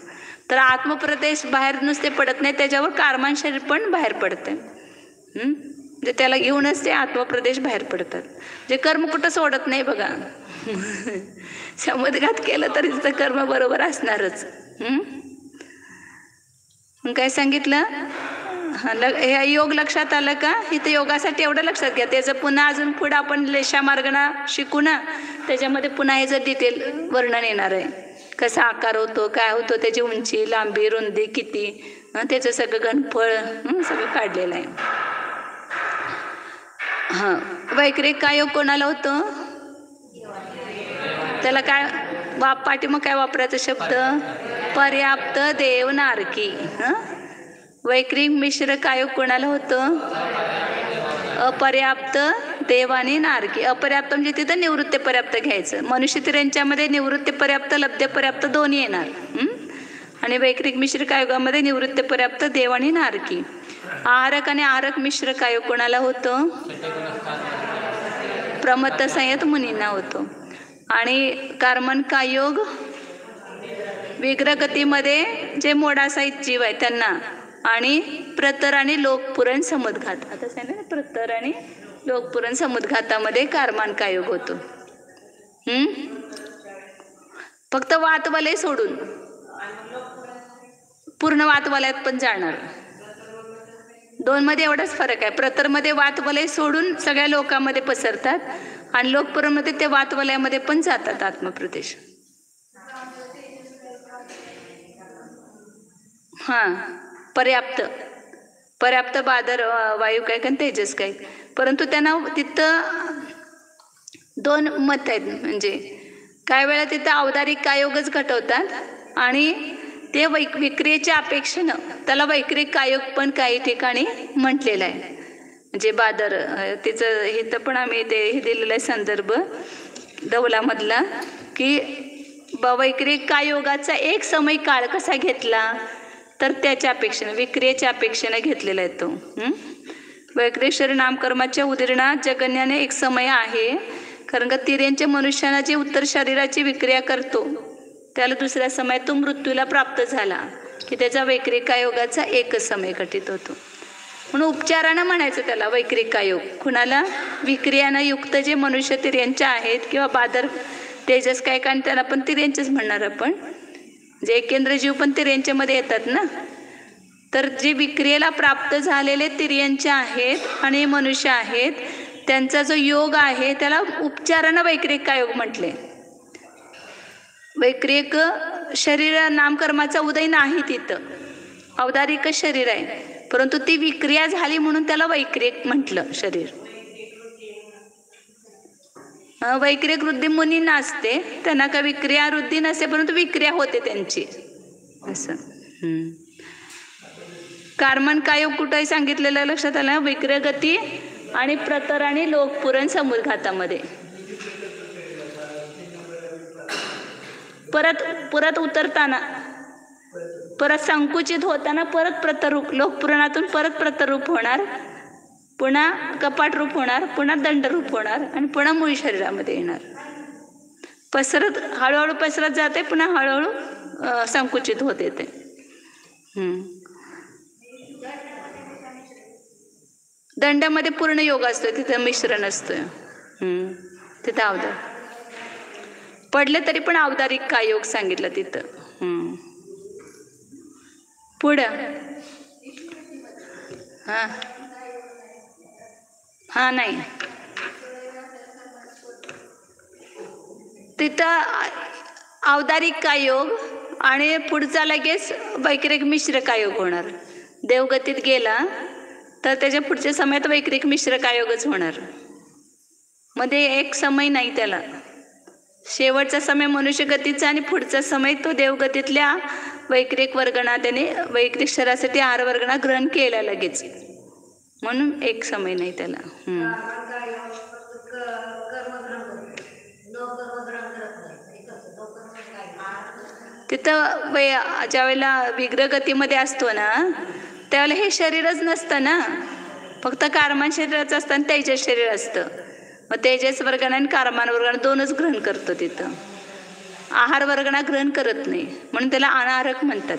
तर आत्मप्रदेश बाहेर नुसते पडत नाही, त्याच्यावर कारमान शरीर पण बाहेर पडते. म्हणजे त्याला घेऊनच ते आत्मप्रदेश बाहेर पडतात. जे कर्म कुठं सोडत नाही बघा. समुद्घात केलं तरी तिथं कर्म बरोबर असणारच. मग काय सांगितलं? हे योग लक्षात आलं का? इथं योगासाठी एवढं लक्षात घ्या. त्याचं पुन्हा अजून पुढं आपण लेशा मार्गना शिकू ना, त्याच्यामध्ये पुन्हा ह्याचं डिटेल वर्णन येणार आहे. कसा आकार होतो, काय होतो, त्याची उंची, लांबी, रुंदी किती, त्याचं सगळं घनफळ सगळं काढलेलं आहे. हां, वैक्रिक काय योग कोणाला होतं? त्याला काय पाठीमाग काय वापरायचा शब्द? पर्याप्त देव नारकी. वैक्रिक मिश्र काय कोणाला होतं? अपर्याप्त देव आणि नारकी. अपर्याप्त म्हणजे तिथं निवृत्ती पर्याप्त घ्यायचं. मनुष्य तिऱ्यांच्यामध्ये निवृत्ती पर्याप्त, लब्ध पर्याप्त दोन्ही येणार. आणि वैक्रिक मिश्र कायोगामध्ये निवृत्ती पर्याप्त, देव आणि नारकी. आहारक आणि आहारक मिश्र कायोग कोणाला होतं? प्रमत्त संयत मुनींना होतो. आणि कार्मन कायोग विग्रहगतीमध्ये जे मोडासाहित जीव आहे त्यांना. आणि प्रतर आणि लोकपुरण समुद्घात. आता सांगितलं ना, प्रतर आणि लोकपुरण समुद्घातामध्ये कार्मान कायोग होतो. फक्त वातवलय सोडून पूर्ण वातवलयात पण जाणार. दोन मध्ये एवढाच फरक आहे. प्रतरमध्ये वातवलय सोडून सगळ्या लोकांमध्ये पसरतात आणि लोकपुरमध्ये ते वातवलयामध्ये पण जातात आत्मप्रदेश. हां, पर्याप्त पर्याप्त बादर वायू काय आणि तेजस काय. परंतु त्यांना तिथं दोन मत आहेत. म्हणजे काही वेळा तिथं औदारिक कायोगच घटवतात आणि ते विक्रियेच्या अपेक्षेनं त्याला वैक्रिक कायोग पण काही ठिकाणी म्हटलेलं आहे. म्हणजे बादर तिचं हे तर पण आम्ही ते हे दिलेलं आहे संदर्भ दौलामधला, की वैक्रिक कायोगाचा एक समय काळ कसा घेतला तर त्याच्या अपेक्षेनं, विक्रियेच्या अपेक्षेनं घेतलेला आहे तो. वैक्रिक शरीर नामकर्माच्या उदीरणात जगण्याने एक समय आहे. कारण का तिऱ्यांच्या मनुष्याला जी उत्तर शरीराची विक्रिया करतो त्याला दुसऱ्या समयात तो मृत्यूला प्राप्त झाला की त्याचा वैक्रिक कायोगाचा एकच समय घटित होतो. म्हणून उपचारानं म्हणायचं त्याला वैक्रिक कायोग. कुणाला? विक्रियानं युक्त जे मनुष्य तिऱ्यांच्या आहेत किंवा बादर तेजस काय कारण त्याला पण तिऱ्यांचेच म्हणणार आपण. जे एकेंद्र जीव पण तिऱ्यांच्यामध्ये येतात ना. तर जे विक्रियेला प्राप्त झालेले तिऱ्यांचे आहेत आणि मनुष्य आहेत त्यांचा जो योग आहे त्याला उपचारानं वैक्रिक कायोग म्हटले. वैक्रिक शरीर नामकर्माचा उदय नाही तिथं, औदारिक शरीर आहे. परंतु ती विक्रिया झाली म्हणून त्याला वैक्रिक म्हटलं शरीर. वैक्रिक वृद्धी मुनींना असते, त्यांना का विक्रिया वृद्धी नसते परंतु विक्रिया होते त्यांची असं. कार्मन कायोग कुठंही सांगितलेलं लक्षात आलं? विक्रिय गती आणि प्रतर आणि लोकपुरण समुद्घातामध्ये. परत उतरताना, परत संकुचित होताना परत प्रतरूप, लोकपुराणातून परत प्रतरूप होणार, पुन्हा कपाट रूप होणार, पुन्हा दंडरूप होणार आणि पुन्हा मूळ शरीरामध्ये येणार. पसरत हळूहळू पसरत जाते, पुन्हा हळूहळू संकुचित होते ते. दंडामध्ये पूर्ण योग असतो, तिथं मिश्रण असतं. तिथं अवधार पडले तरी पण औदारिक काय योग सांगितलं तिथं. पुढं हा नाही तिथं औदारिक कायोग आणि पुढचा लगेच वैक्रिक मिश्र कायोग होणार. देवगतीत गेला तर त्याच्या पुढच्या समयात वैक्रिक मिश्र कायोगच होणार. मध्ये एक समय नाही त्याला. शेवटचा समय मनुष्य गतीचा आणि पुढचा समय तो देवगतीतल्या वैक्रिक वर्गणा त्याने वैक्रिक शरीरासाठी आहार वर्गणा ग्रहण केला लगेच, म्हणून एक समय नाही त्याला. तिथं ज्या वेळेला विग्रह गतीमध्ये असतो ना त्यावेळेला हे शरीरच नसतं ना, फक्त कार्मान शरीराचं असतं आणि तेजस शरीर असतं. मग तेजस वर्गणा आणि कार्मान वर्गणा दोनच ग्रहण करतो तिथं. आहार वर्गणा ग्रहण करत नाही, म्हणून त्याला अनाहारक म्हणतात.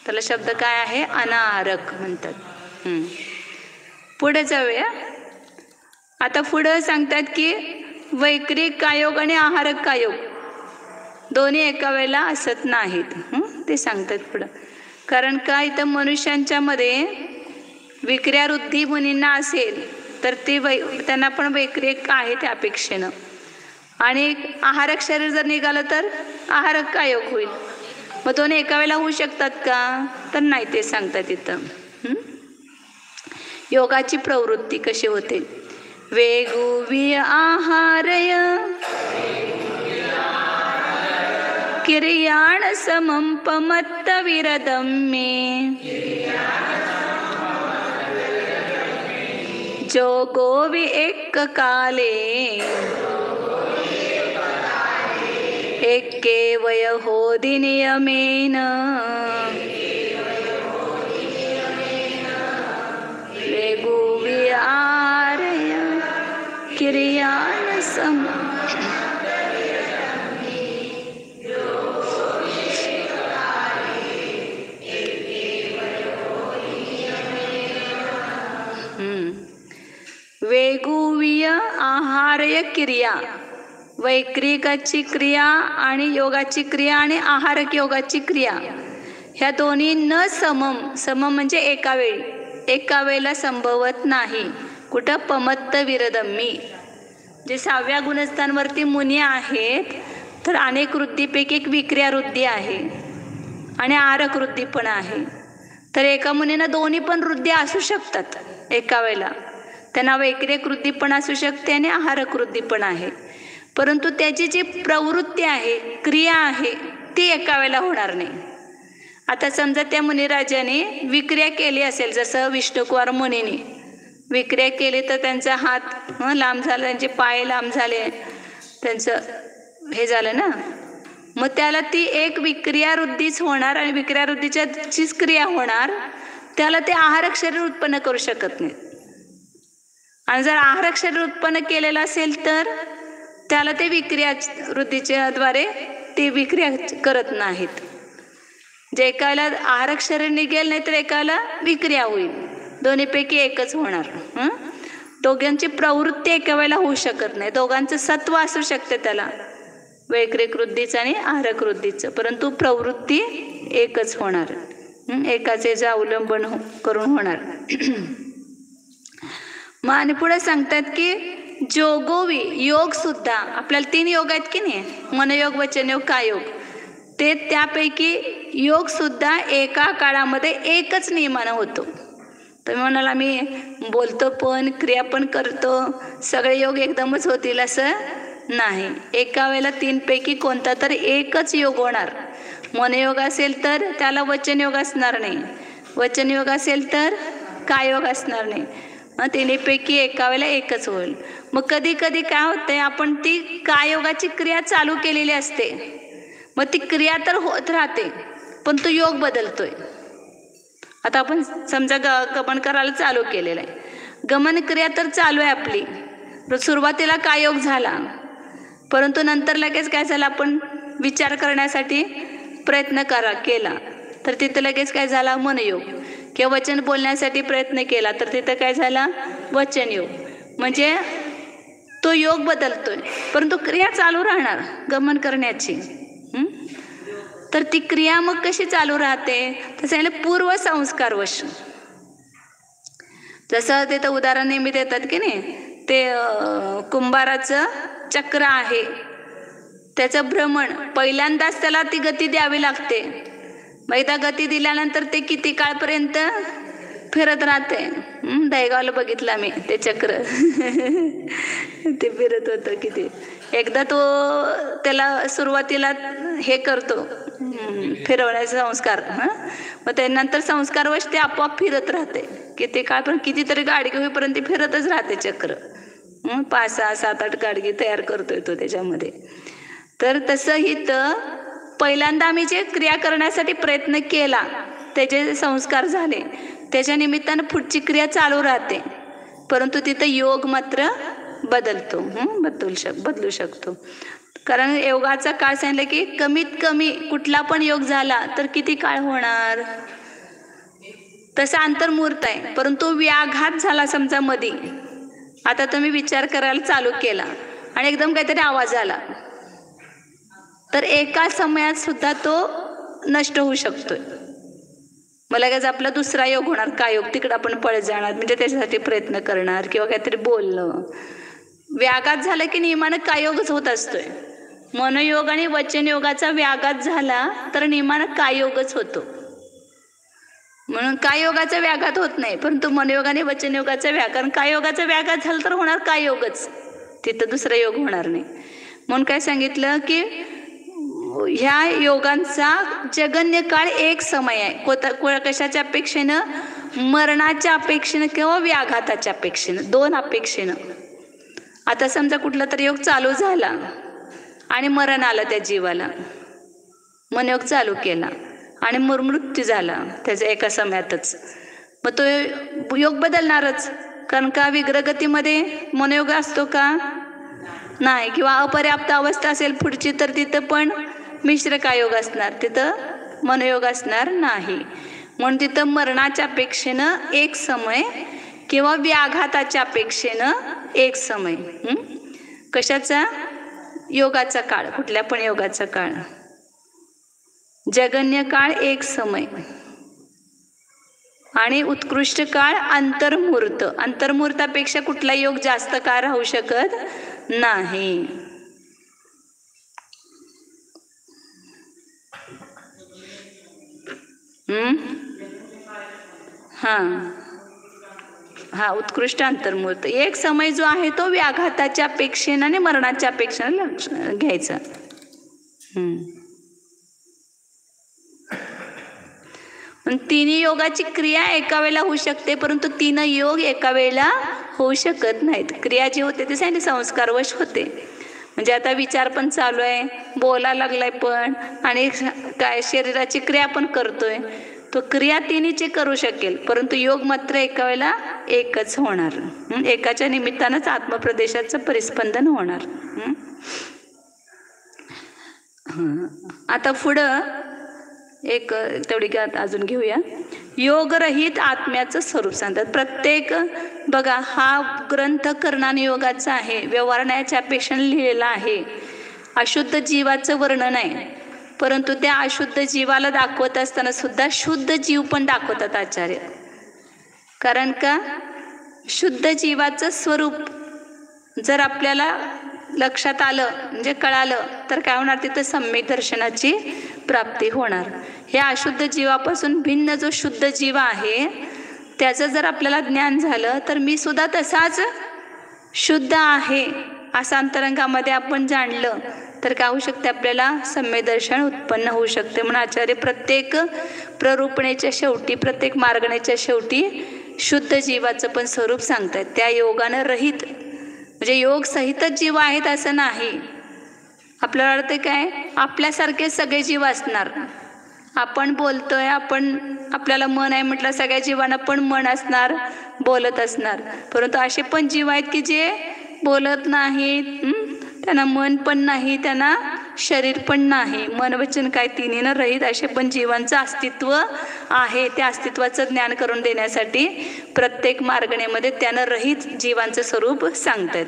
त्याला शब्द काय आहे? अनाहारक म्हणतात. पुढे जाऊया. आता पुढं सांगतात की वैक्रिक कायोग आणि आहारक कायोग दोन्ही एका वेळेला असत नाहीत. ते सांगतात पुढं. कारण का इथं मनुष्यांच्या मध्ये विक्रियावृत्ती मुनींना असेल तर ते त्यांना पण वैक्रिक आहे त्या अपेक्षेनं. आणि आहारक शरीर जर निघालं तर आहारक काय योग होईल. मग दोन्ही एका वेळेला होऊ शकतात का, तर नाही ते सांगतात तिथं. योगाची प्रवृत्ती कशी होते. वेगुवी आहारय किर्याण समं पमत्त विरदं मे जोगोवि एक काले एके वय होदि नियमेन वेगुवी आहारय किर्याण समं. वेगुवीय आहारय क्रिया, वैक्रिकाची क्रिया आणि योगाची क्रिया आणि आहारक योगाची क्रिया ह्या दोन्ही न समम, समम म्हणजे एका वेळी, एका वेळेला संभवत नाही. कुठं पमत्त विरदम्मी, जे 6व्या गुणस्थांवरती मुनी आहेत तर अनेक वृत्तीपैकी एक विक्रिया वृत्ती आहे आणि आहारक वृत्ती पण आहे. तर एका मुनीनं दोन्ही पण वृत्ती असू शकतात एका वेळेला. त्यांना वैक्रिक वृत्ती पण असू शकते आणि आहारक वृत्ती पण आहे. परंतु त्याची जी प्रवृत्ती आहे, क्रिया आहे, ती एका वेळेला होणार नाही. आता समजा त्या मुनिराजाने विक्रिया केली असेल, जसं विष्णुकुमार मुनीने विक्रिया केली तर त्यांचा हात लांब झाला, त्यांचे पाय लांब झाले, त्यांचं हे झालं ना. मग त्याला ती एक विक्रिया वृत्तीच होणार आणि विक्रिया वृत्तीच्या जीच क्रिया होणार त्याला ते आहारक शरीर उत्पन्न करू शकत नाही. आणि जर आहारक शरीर उत्पन्न केलेलं असेल तर त्याला ते विक्रिया वृत्तीच्या द्वारे ते विक्रिया करत नाहीत. जे एकाला आहारक शरीर निघेल नाही तर एकाला विक्रिया होईल, दोन्हीपैकी एकच होणार. दोघांची प्रवृत्ती एका वेळेला होऊ शकत नाही. दोघांचं सत्व असू शकते त्याला, वैक्रिक वृत्तीचं आणि आहारक वृत्तीचं, परंतु प्रवृत्ती एकच होणार, एकाचे जे अवलंबन करून होणार. मग आणि पुढे सांगतात की जोगोवी योग सुद्धा, आपल्याला 3 योग आहेत की नाही, मनयोग, वचनयोग, कायोग. ते त्यापैकी योग सुद्धा एका काळामध्ये एकच नियमानं होतो. तर म्हणाला मी बोलतो पण क्रिया पण करतो, सगळे योग एकदमच होतील असं नाही. एका वेळेला 3 पैकी कोणता तर एकच योग होणार. मनयोग असेल तर त्याला वचनयोग असणार नाही, वचनयोग असेल तर कायोग असणार नाही. तिन्हीपैकी एका वेळेला एकच होईल. मग कधी कधी काय होतंय, आपण ती कायोगाची क्रिया चालू केलेली असते, मग ती क्रिया तर होत राहते पण तो योग बदलतोय. आता आपण समजा गमन करायला चालू केलेलं आहे, गमन क्रिया तर चालू आहे आपली. सुरुवातीला कायोग झाला, परंतु नंतर लगेच काय झालं, आपण विचार करण्यासाठी प्रयत्न केला तर तिथं लगेच काय झाला, मनयोग. किंवा वचन बोलण्यासाठी प्रयत्न केला तर तिथं काय झाला, वचनयोग. म्हणजे तो योग बदलतोय परंतु क्रिया चालू राहणार गमन करण्याची. तर ती क्रिया मग कशी चालू राहते, तसं पूर्व संस्कारवश. जसं तिथं उदाहरण नेहमी देतात की नाही, ते कुंभाराचं चक्र आहे, त्याचं भ्रमण पहिल्यांदाच त्याला ती गती द्यावी लागते. मग एकदा गती दिल्यानंतर ते किती काळपर्यंत फिरत राहते. दहेगावला बघितलं मी ते चक्र ते फिरत होतं किती. एकदा तो त्याला सुरुवातीला हे करतो फिरवण्याचे संस्कार, मग त्यानंतर संस्कारवश ते आपोआप फिरत राहते किती काळ, पण कितीतरी गाडगे होईपर्यंत ते फिरतच राहते चक्र. 5, 6, 7, 8 गाडगे तयार करतोय तो त्याच्यामध्ये. तर तसं इथं पहिल्यांदा आम्ही जे क्रिया करण्यासाठी प्रयत्न केला त्याचे संस्कार झाले, त्याच्या निमित्तानं पुढची क्रिया चालू राहते, परंतु तिथं योग मात्र बदलतो, बदलू शकतो. कारण योगाचा काळ सांगितलं की कमीत कमी कुठला पण योग झाला तर किती काळ होणार, तसा अंतर्मुहूर्त आहे. परंतु व्याघात झाला समजा मधी, आता तुम्ही विचार करायला चालू केला आणि एकदम काहीतरी आवाज आला तर एका समयात सुद्धा तो नष्ट होऊ शकतोय. मग लगेच आपला दुसरा योग होणार काय योग, तिकडं आपण पळत जाणार, म्हणजे त्याच्यासाठी प्रयत्न करणार किंवा काहीतरी बोलणं. व्याघात झालं की नियमानं काय योगच होत असतोय. मनयोग आणि वचनयोगाचा व्याघात झाला तर नियमानं काय योगच होतो. म्हणून काय योगाचा व्याघात होत नाही, परंतु मनयोग आणि वचनयोगाचा कारण काय योगाचा व्याघात झाला तर होणार काय योगच, तिथं दुसरा योग होणार नाही. म्हणून काय सांगितलं की ह्या योगांचा जगन्य काळ एक समय आहे. कशाच्या अपेक्षेनं, मरणाच्या अपेक्षेनं किंवा व्याघाताच्या अपेक्षेनं, दोन अपेक्षेनं. आता समजा कुठला तरी योग चालू झाला आणि मरण आलं त्या जीवाला, मनयोग चालू केला आणि मृत्यू झाला त्याच्या एका समयातच, मग तो योग बदलणारच. कारण का विग्रगतीमध्ये मनयोग असतो का नाही, किंवा अपर्याप्त अवस्था असेल पुढची तर तिथं पण मिश्र काय योग असणार, तिथं मनयोग असणार नाही. म्हणून तिथं मरणाच्या अपेक्षेनं एक समय किंवा व्याघाताच्या अपेक्षेनं एक समय. कशाचा, योगाचा काळ, कुठल्या पण योगाचा काळ. जगन्य काळ एक समय आणि उत्कृष्ट काळ अंतर्मुहूर्त. अंतर्मुहूर्तापेक्षा कुठला योग जास्त काळ राहू शकत नाही. हा उत्कृष्ट अंतर्मुहूर्त. एक समय जो आहे तो व्याघाताच्या अपेक्षेने आणि मरणाच्या अपेक्षेने लक्ष घ्यायचा. तिन्ही योगाची क्रिया एका वेळेला होऊ शकते, परंतु तीन योग एका वेळेला होऊ शकत नाहीत. क्रिया जी होते ते सांगितले संस्कारवश होते. म्हणजे आता विचार पण चालू आहे, बोला लागलाय पण, आणि काय शरीराची क्रिया पण करतोय, तो क्रिया तिन्हीची करू शकेल, परंतु योग मात्र एका वेळेला एकच होणार. एकाच्या निमित्तानंच आत्मप्रदेशाचं परिस्पंदन होणार. आता पुढं एक तेवढी अजून घेऊया. योगरहित आत्म्याचं स्वरूप सांगतात. प्रत्येक बघा हा ग्रंथ कर्णान योगाचा आहे, व्यवहारण्याच्या अपेक्षेने लिहिलेला आहे. अशुद्ध जीवाचं वर्णन आहे, परंतु त्या अशुद्ध जीवाला दाखवत असताना सुद्धा शुद्ध जीव पण दाखवतात आचार्य. कारण का शुद्ध जीवाचं स्वरूप जर आपल्याला लक्षात आलं, म्हणजे कळालं, तर काय होणार, तिथं सम्यक दर्शनाची प्राप्ती होणार. ह्या अशुद्ध जीवापासून भिन्न जो शुद्ध जीव आहे त्याचं जर आपल्याला ज्ञान झालं तर मी सुद्धा तसाच शुद्ध आहे असं अंतरंगामध्ये आपण जाणलं तर काय होऊ शकते, आपल्याला सम्यक दर्शन उत्पन्न होऊ शकते. म्हणून आचार्य प्रत्येक प्ररूपणेच्या शेवटी, प्रत्येक मार्गणेच्या शेवटी शुद्ध जीवाचं पण स्वरूप सांगतात. त्या योगानं रहित, म्हणजे योग सहितच जीव आहेत असं नाही. आपल्याला वाटतं काय, आपल्यासारखे सगळे जीव असणार. आपण बोलतोय, आपल्याला मन आहे म्हटलं, सगळ्या जीवांना पण मन असणार, बोलत असणार. परंतु असे पण जीव आहेत की जे बोलत नाहीत, त्यांना मन पण नाही, त्यांना शरीर पण नाही, मन वचन काय तिन्हीनं रहित असे पण जीवांचं अस्तित्व आहे. त्या अस्तित्वाचं ज्ञान करून देण्यासाठी प्रत्येक मार्गणेमध्ये त्यानं रहित जीवांचं स्वरूप सांगतात.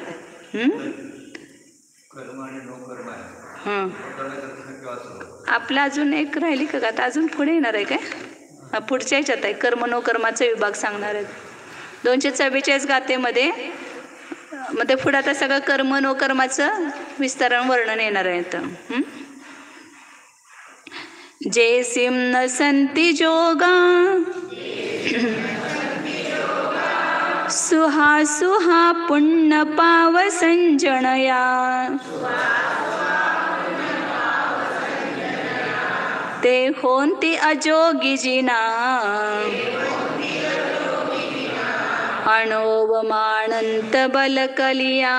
आपलं अजून एक राहिली का, आता अजून पुढे येणार आहे काय, पुढच्या ह्याच्यात आहे कर्म नो कर्माचा विभाग सांगणार आहेत 244 गाथेमध्ये. मग ते पुढे आता सगळं कर्म नो कर्माचं विस्तारण वर्णन येणार आहे. आता जे सिम न संती जोगा सुहा सुहा पुण्य पाव संजनया ते होंती अजोगी जिना अणोवमानंत बल कलिया.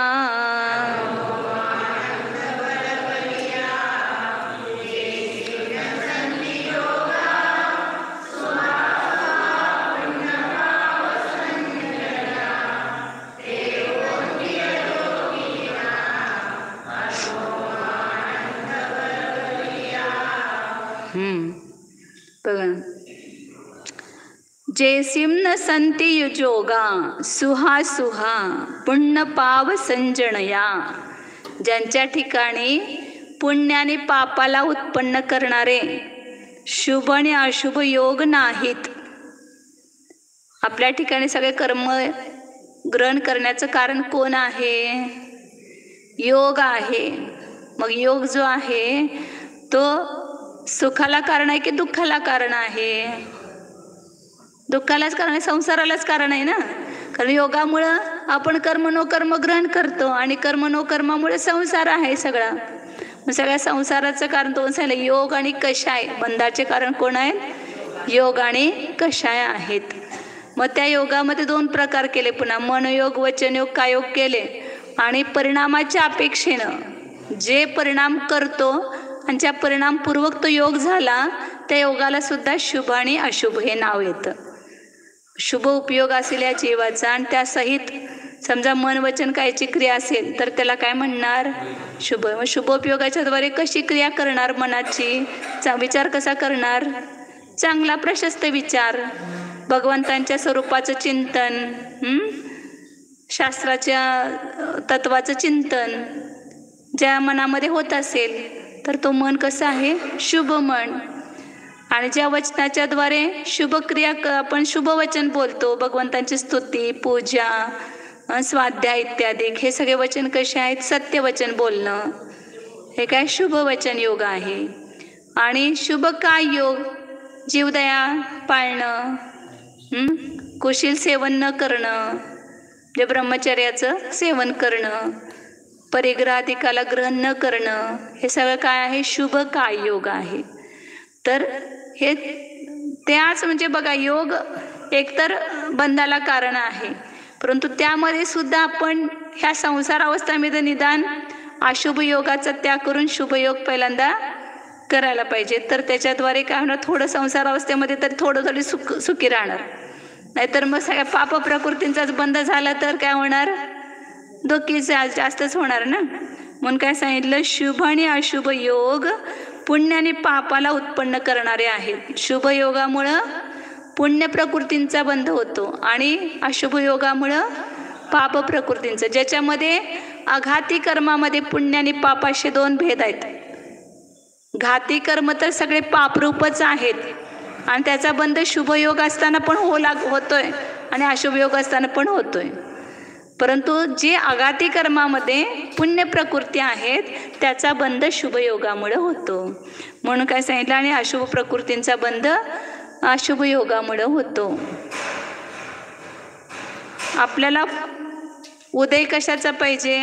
बघा, जेसिम न संती युजोगा सुहा सुहा पुण्य पाव संजनया. ज्यांच्या ठिकाणी पुण्य आणि पापाला उत्पन्न करणारे शुभ आणि अशुभ योग नाहीत, आपल्या ठिकाणी सगळे कर्म ग्रहण करण्याचं कारण कोण आहे? योग आहे. मग योग जो आहे तो सुखाला कारण आहे की दुःखाला कारण आहे? दुःखालाच कारण आहे, संसारालाच कारण आहे ना. कारण योगामुळं आपण कर्म नो कर्म ग्रहण करतो आणि कर्म नो कर्मामुळे संसार आहे सगळा. मग सगळ्या संसाराचं कारण दोन सांगितलं, योग आणि कषाय. बंधाचे कारण कोण आहेत? योग आणि कषाय आहेत. मग त्या योगामध्ये दोन प्रकार केले पुन्हा, मनयोग, वचनयोग, कायोग केले. आणि परिणामाच्या अपेक्षेनं जे परिणाम करतो आणि ज्या परिणामपूर्वक तो योग झाला त्या योगाला सुद्धा शुभ आणि अशुभ हे नाव येतं. शुभ उपयोग असेल या जीवाचा आणि त्यासहित समजा मन वचन कायची क्रिया असेल तर त्याला काय म्हणणार? शुभ. मग शुभ उपयोगाच्या द्वारे कशी क्रिया करणार मनाची? विचार कसा करणार? चांगला प्रशस्त विचार, भगवंतांच्या स्वरूपाचं चिंतन, शास्त्राच्या तत्वाचं चिंतन ज्या मनामध्ये होत असेल तर तो मन कसं आहे? शुभ मन. आणि ज्या वचनाच्या द्वारे शुभ क्रिया आपण शुभ वचन बोलतो, भगवंतांची स्तुती, पूजा, स्वाध्याय इत्यादी, हे सगळे वचन कसे आहेत? सत्य वचन बोलणं, हे काय शुभ वचन योग आहे. आणि शुभ काय योग? जीवदया पाळणं, कुशील सेवन न करणं, जे ब्रह्मचर्याचं सेवन करणं, परिग्रहाधिकाला ग्रहण न करणं, हे सगळं काय आहे? शुभ काय योग आहे. तर हे त्याच म्हणजे बघा, योग एकतर बंधाला कारण आहे, परंतु त्यामध्ये सुद्धा आपण ह्या संसार अवस्थेमध्ये निदान अशुभ योगाचा त्याग करून शुभ योग पहिल्यांदा करायला पाहिजे. तर त्याच्याद्वारे काय होणार? थोडं संसार अवस्थेमध्ये तर थोडं सुखी राहणार. नाहीतर मग सगळ्या पाप प्रकृतींचाच बंध झाला तर काय होणार? दुःखी जास्तच होणार ना. म्हणून काय सांगितलं? शुभ आणि अशुभ योग पुण्य आणि पापाला उत्पन्न करणारे आहेत. शुभ योगामुळं पुण्य प्रकृतींचा बंध होतो आणि अशुभ योगामुळं पाप प्रकृतींचा, ज्याच्यामध्ये अघाती कर्मामध्ये पुण्य आणि पाप असे दोन भेद आहेत. घाती कर्म तर सगळे पापरूपच आहेत आणि त्याचा बंध शुभ योग असताना पण होतोय आणि अशुभ योग असताना पण होतोय. परंतु जे आघाती कर्मामध्ये पुण्य प्रकृती आहेत त्याचा बंध शुभ योगामुळे होतो. म्हणून काय सांगितलं? आणि अशुभ प्रकृतींचा बंध अशुभ योगामुळे होतो. आपल्याला उदय कशाचा पाहिजे?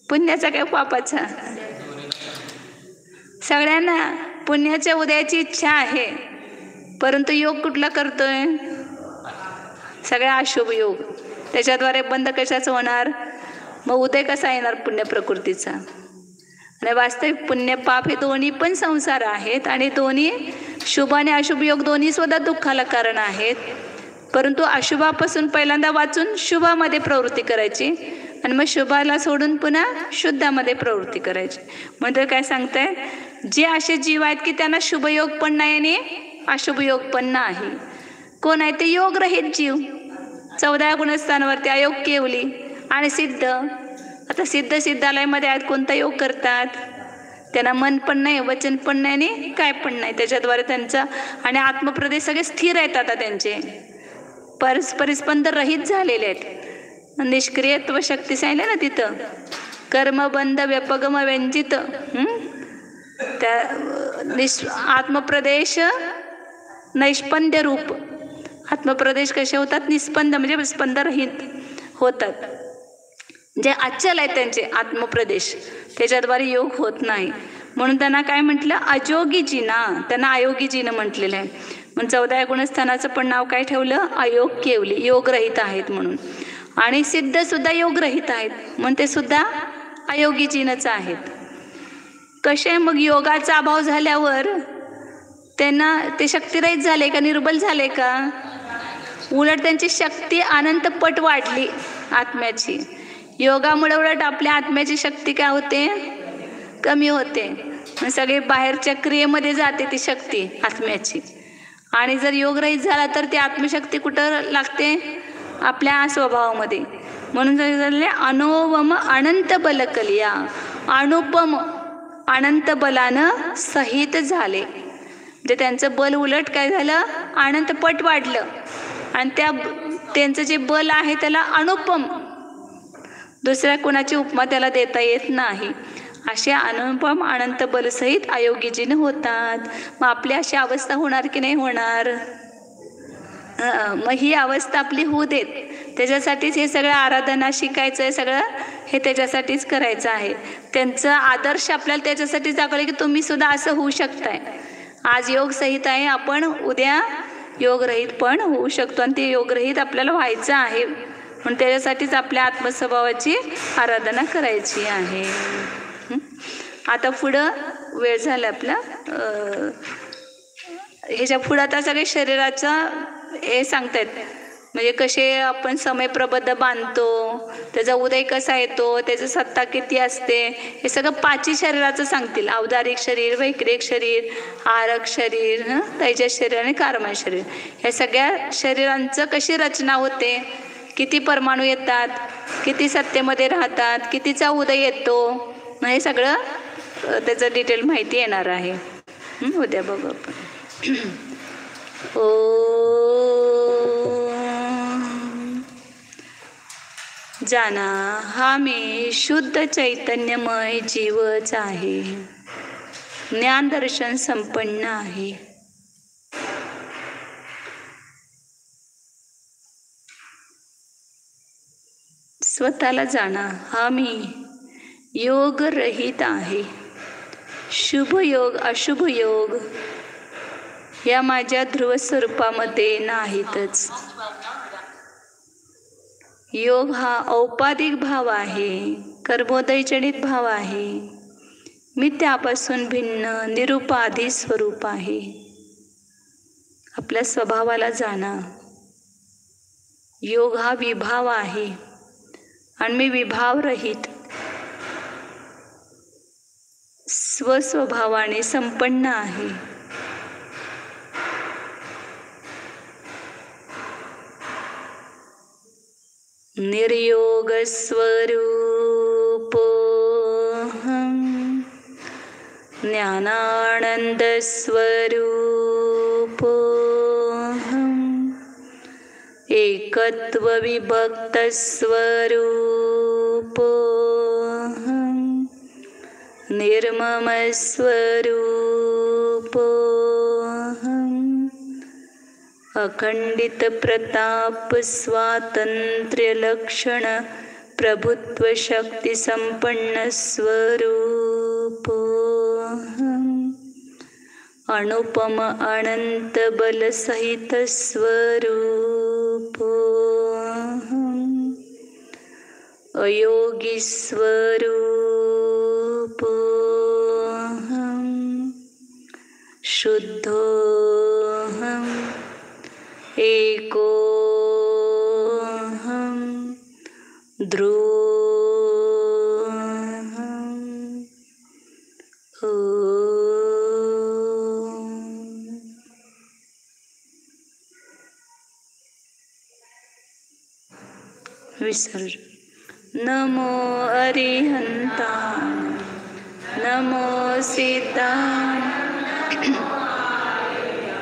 पुण्याचा काय पापाचा? सगळ्यांना पुण्याच्या उदयाची इच्छा आहे, परंतु योग कुठला करतोय? सगळ्या अशुभ योग. त्याच्याद्वारे बंध कशाचं होणार? मग उदय कसा येणार? पुण्य प्रकृतीचा. आणि वास्तविक पुण्य पाप हे दोन्ही पण संसार आहेत आणि दोन्ही शुभ आणि अशुभ योग दोन्ही सुद्धा दुःखाला कारण आहेत. परंतु अशुभापासून पहिल्यांदा वाचून शुभामध्ये प्रवृत्ती करायची आणि मग शुभाला सोडून पुन्हा शुद्धामध्ये प्रवृत्ती करायची. म्हणजे काय सांगताय? जे असे जीव आहेत की त्यांना शुभयोग पण नाही आणि अशुभ योग पण नाही. कोण आहे ते? योगरहित जीव. 14 गुणस्थानावरती अयोग केवली आणि सिद्ध. आता सिद्धालयामध्ये आहेत, कोणता योग करतात? त्यांना मन पण नाही, वचन पण नाही आणि काय पण नाही. त्याच्याद्वारे त्यांचा आणि आत्मप्रदेश सगळे स्थिर आहेत. आता त्यांचे परिस्पंद रहित झालेले आहेत. निष्क्रियत्व शक्ती सांगितलं ना तिथं. कर्मबंध व्यपगम व्यंजित, त्या आत्मप्रदेश नैष्पंद्य रूप. आत्मप्रदेश कसे होतात? निस्पंद म्हणजे स्पंदरहित होतात. जे अचल आहेत त्यांचे आत्मप्रदेश, त्याच्याद्वारे योग होत नाही. म्हणून त्यांना काय म्हटलं? अयोगी जिना. त्यांना अयोगी जिनं म्हटलेलं आहे. म्हणून 14 गुणस्थानाचं पण नाव काय ठेवलं? अयोग केवली. योगरहित आहेत म्हणून. आणि सिद्ध सुद्धा योगरहित आहेत म्हणून ते सुद्धा अयोगी जिनच आहेत. कसे? मग योगाचा अभाव झाल्यावर त्यांना ते शक्तिरहित झाले का? निर्बल झाले का? उलट त्यांची शक्ती अनंतपट वाढली आत्म्याची. योगामुळे उलट आपल्या आत्म्याची शक्ती काय होते? कमी होते. सगळे बाहेरच्या क्रियेमध्ये जाते ती शक्ती आत्म्याची. आणि जर योगरहित झाला तर ती आत्मशक्ती कुठं लागते? आपल्या स्वभावामध्ये. म्हणून झाले अनोवम अनंत बलकलिया. अनुपम अनंत बलानं सहित झाले. म्हणजे त्यांचं बल उलट काय झालं? अनंतपट वाढलं. आणि त्यांचं जे बल आहे त्याला अनुपम, दुसऱ्या कोणाची उपमा त्याला देता येत नाही. असे अनुपम अनंत बलसहित अयोग्यजीन होतात. मग आपली अशी अवस्था होणार की नाही होणार? मग ही अवस्था आपली होऊ देत. त्याच्यासाठीच हे सगळं आराधना शिकायचं आहे, सगळं हे त्याच्यासाठीच करायचं आहे. त्यांचं आदर्श आपल्याला त्याच्यासाठीच दाखवलं की तुम्ही सुद्धा असं होऊ शकताय. आज योग सहित आहे, आपण उद्या योगरहित पण होऊ शकतो आणि ते योगरहित आपल्याला व्हायचं आहे. म्हणून त्याच्यासाठीच आपल्या आत्मस्वभावाची आराधना करायची आहे. आता पुढं वेळ झाला आपला. ह्याच्या पुढं आता सगळे शरीराचं हे सांगतायत, म्हणजे कसे आपण समयप्रबद्ध बांधतो, त्याचा उदय कसा येतो, त्याचं सत्ता किती असते, हे सगळं पाची शरीराचं सांगतील. औदारिक शरीर, वैक्रिक शरीर, आरक शरीर, तैजस शरीर आणि कारमय शरीर. ह्या सगळ्या शरीरांचं कशी रचना होते, किती परमाणू येतात, किती सत्तेमध्ये राहतात, कितीचा उदय येतो, हे सगळं त्याचं डिटेल माहिती येणार आहे. उद्या बघू आपण. जाना हा मी शुद्ध चैतन्यमय जीवच आहे, ज्ञान दर्शन संपन्न आहे. स्वतःला जाणा हा मी योग रहित आहे. शुभ योग अशुभ योग या माझ्या ध्रुव स्वरूपामध्ये नाहीतच. योग हा औपाधिक भाव आहे, कर्मोदयजनित भाव आहे. मी त्यापासून भिन्न निरुपाधी स्वरूप आहे. आपल्या स्वभावाला जाणा. योग हा विभाव आहे आणि मी विभाव रहित स्वस्वभावाने संपन्न आहे. निर्योग स्वरूपोऽहं ज्ञानानंद स्वरूपोऽहं एकत्व विभक्त स्वरूपोऽहं निर्मम स्वरूपोऽहं अखंडित प्रताप स्वातंत्र्य लक्षण प्रभुत्व शक्ती संपन्न स्वरूपोऽहं अनुपम अनंत बल सहित स्वरूपोऽहं अयोगी स्वरूपोऽहं शुद्धोऽहं एकोऽहं ध्रुवोऽहं विसर्ज. नमो अरिहंता, नमो सिद्धांत,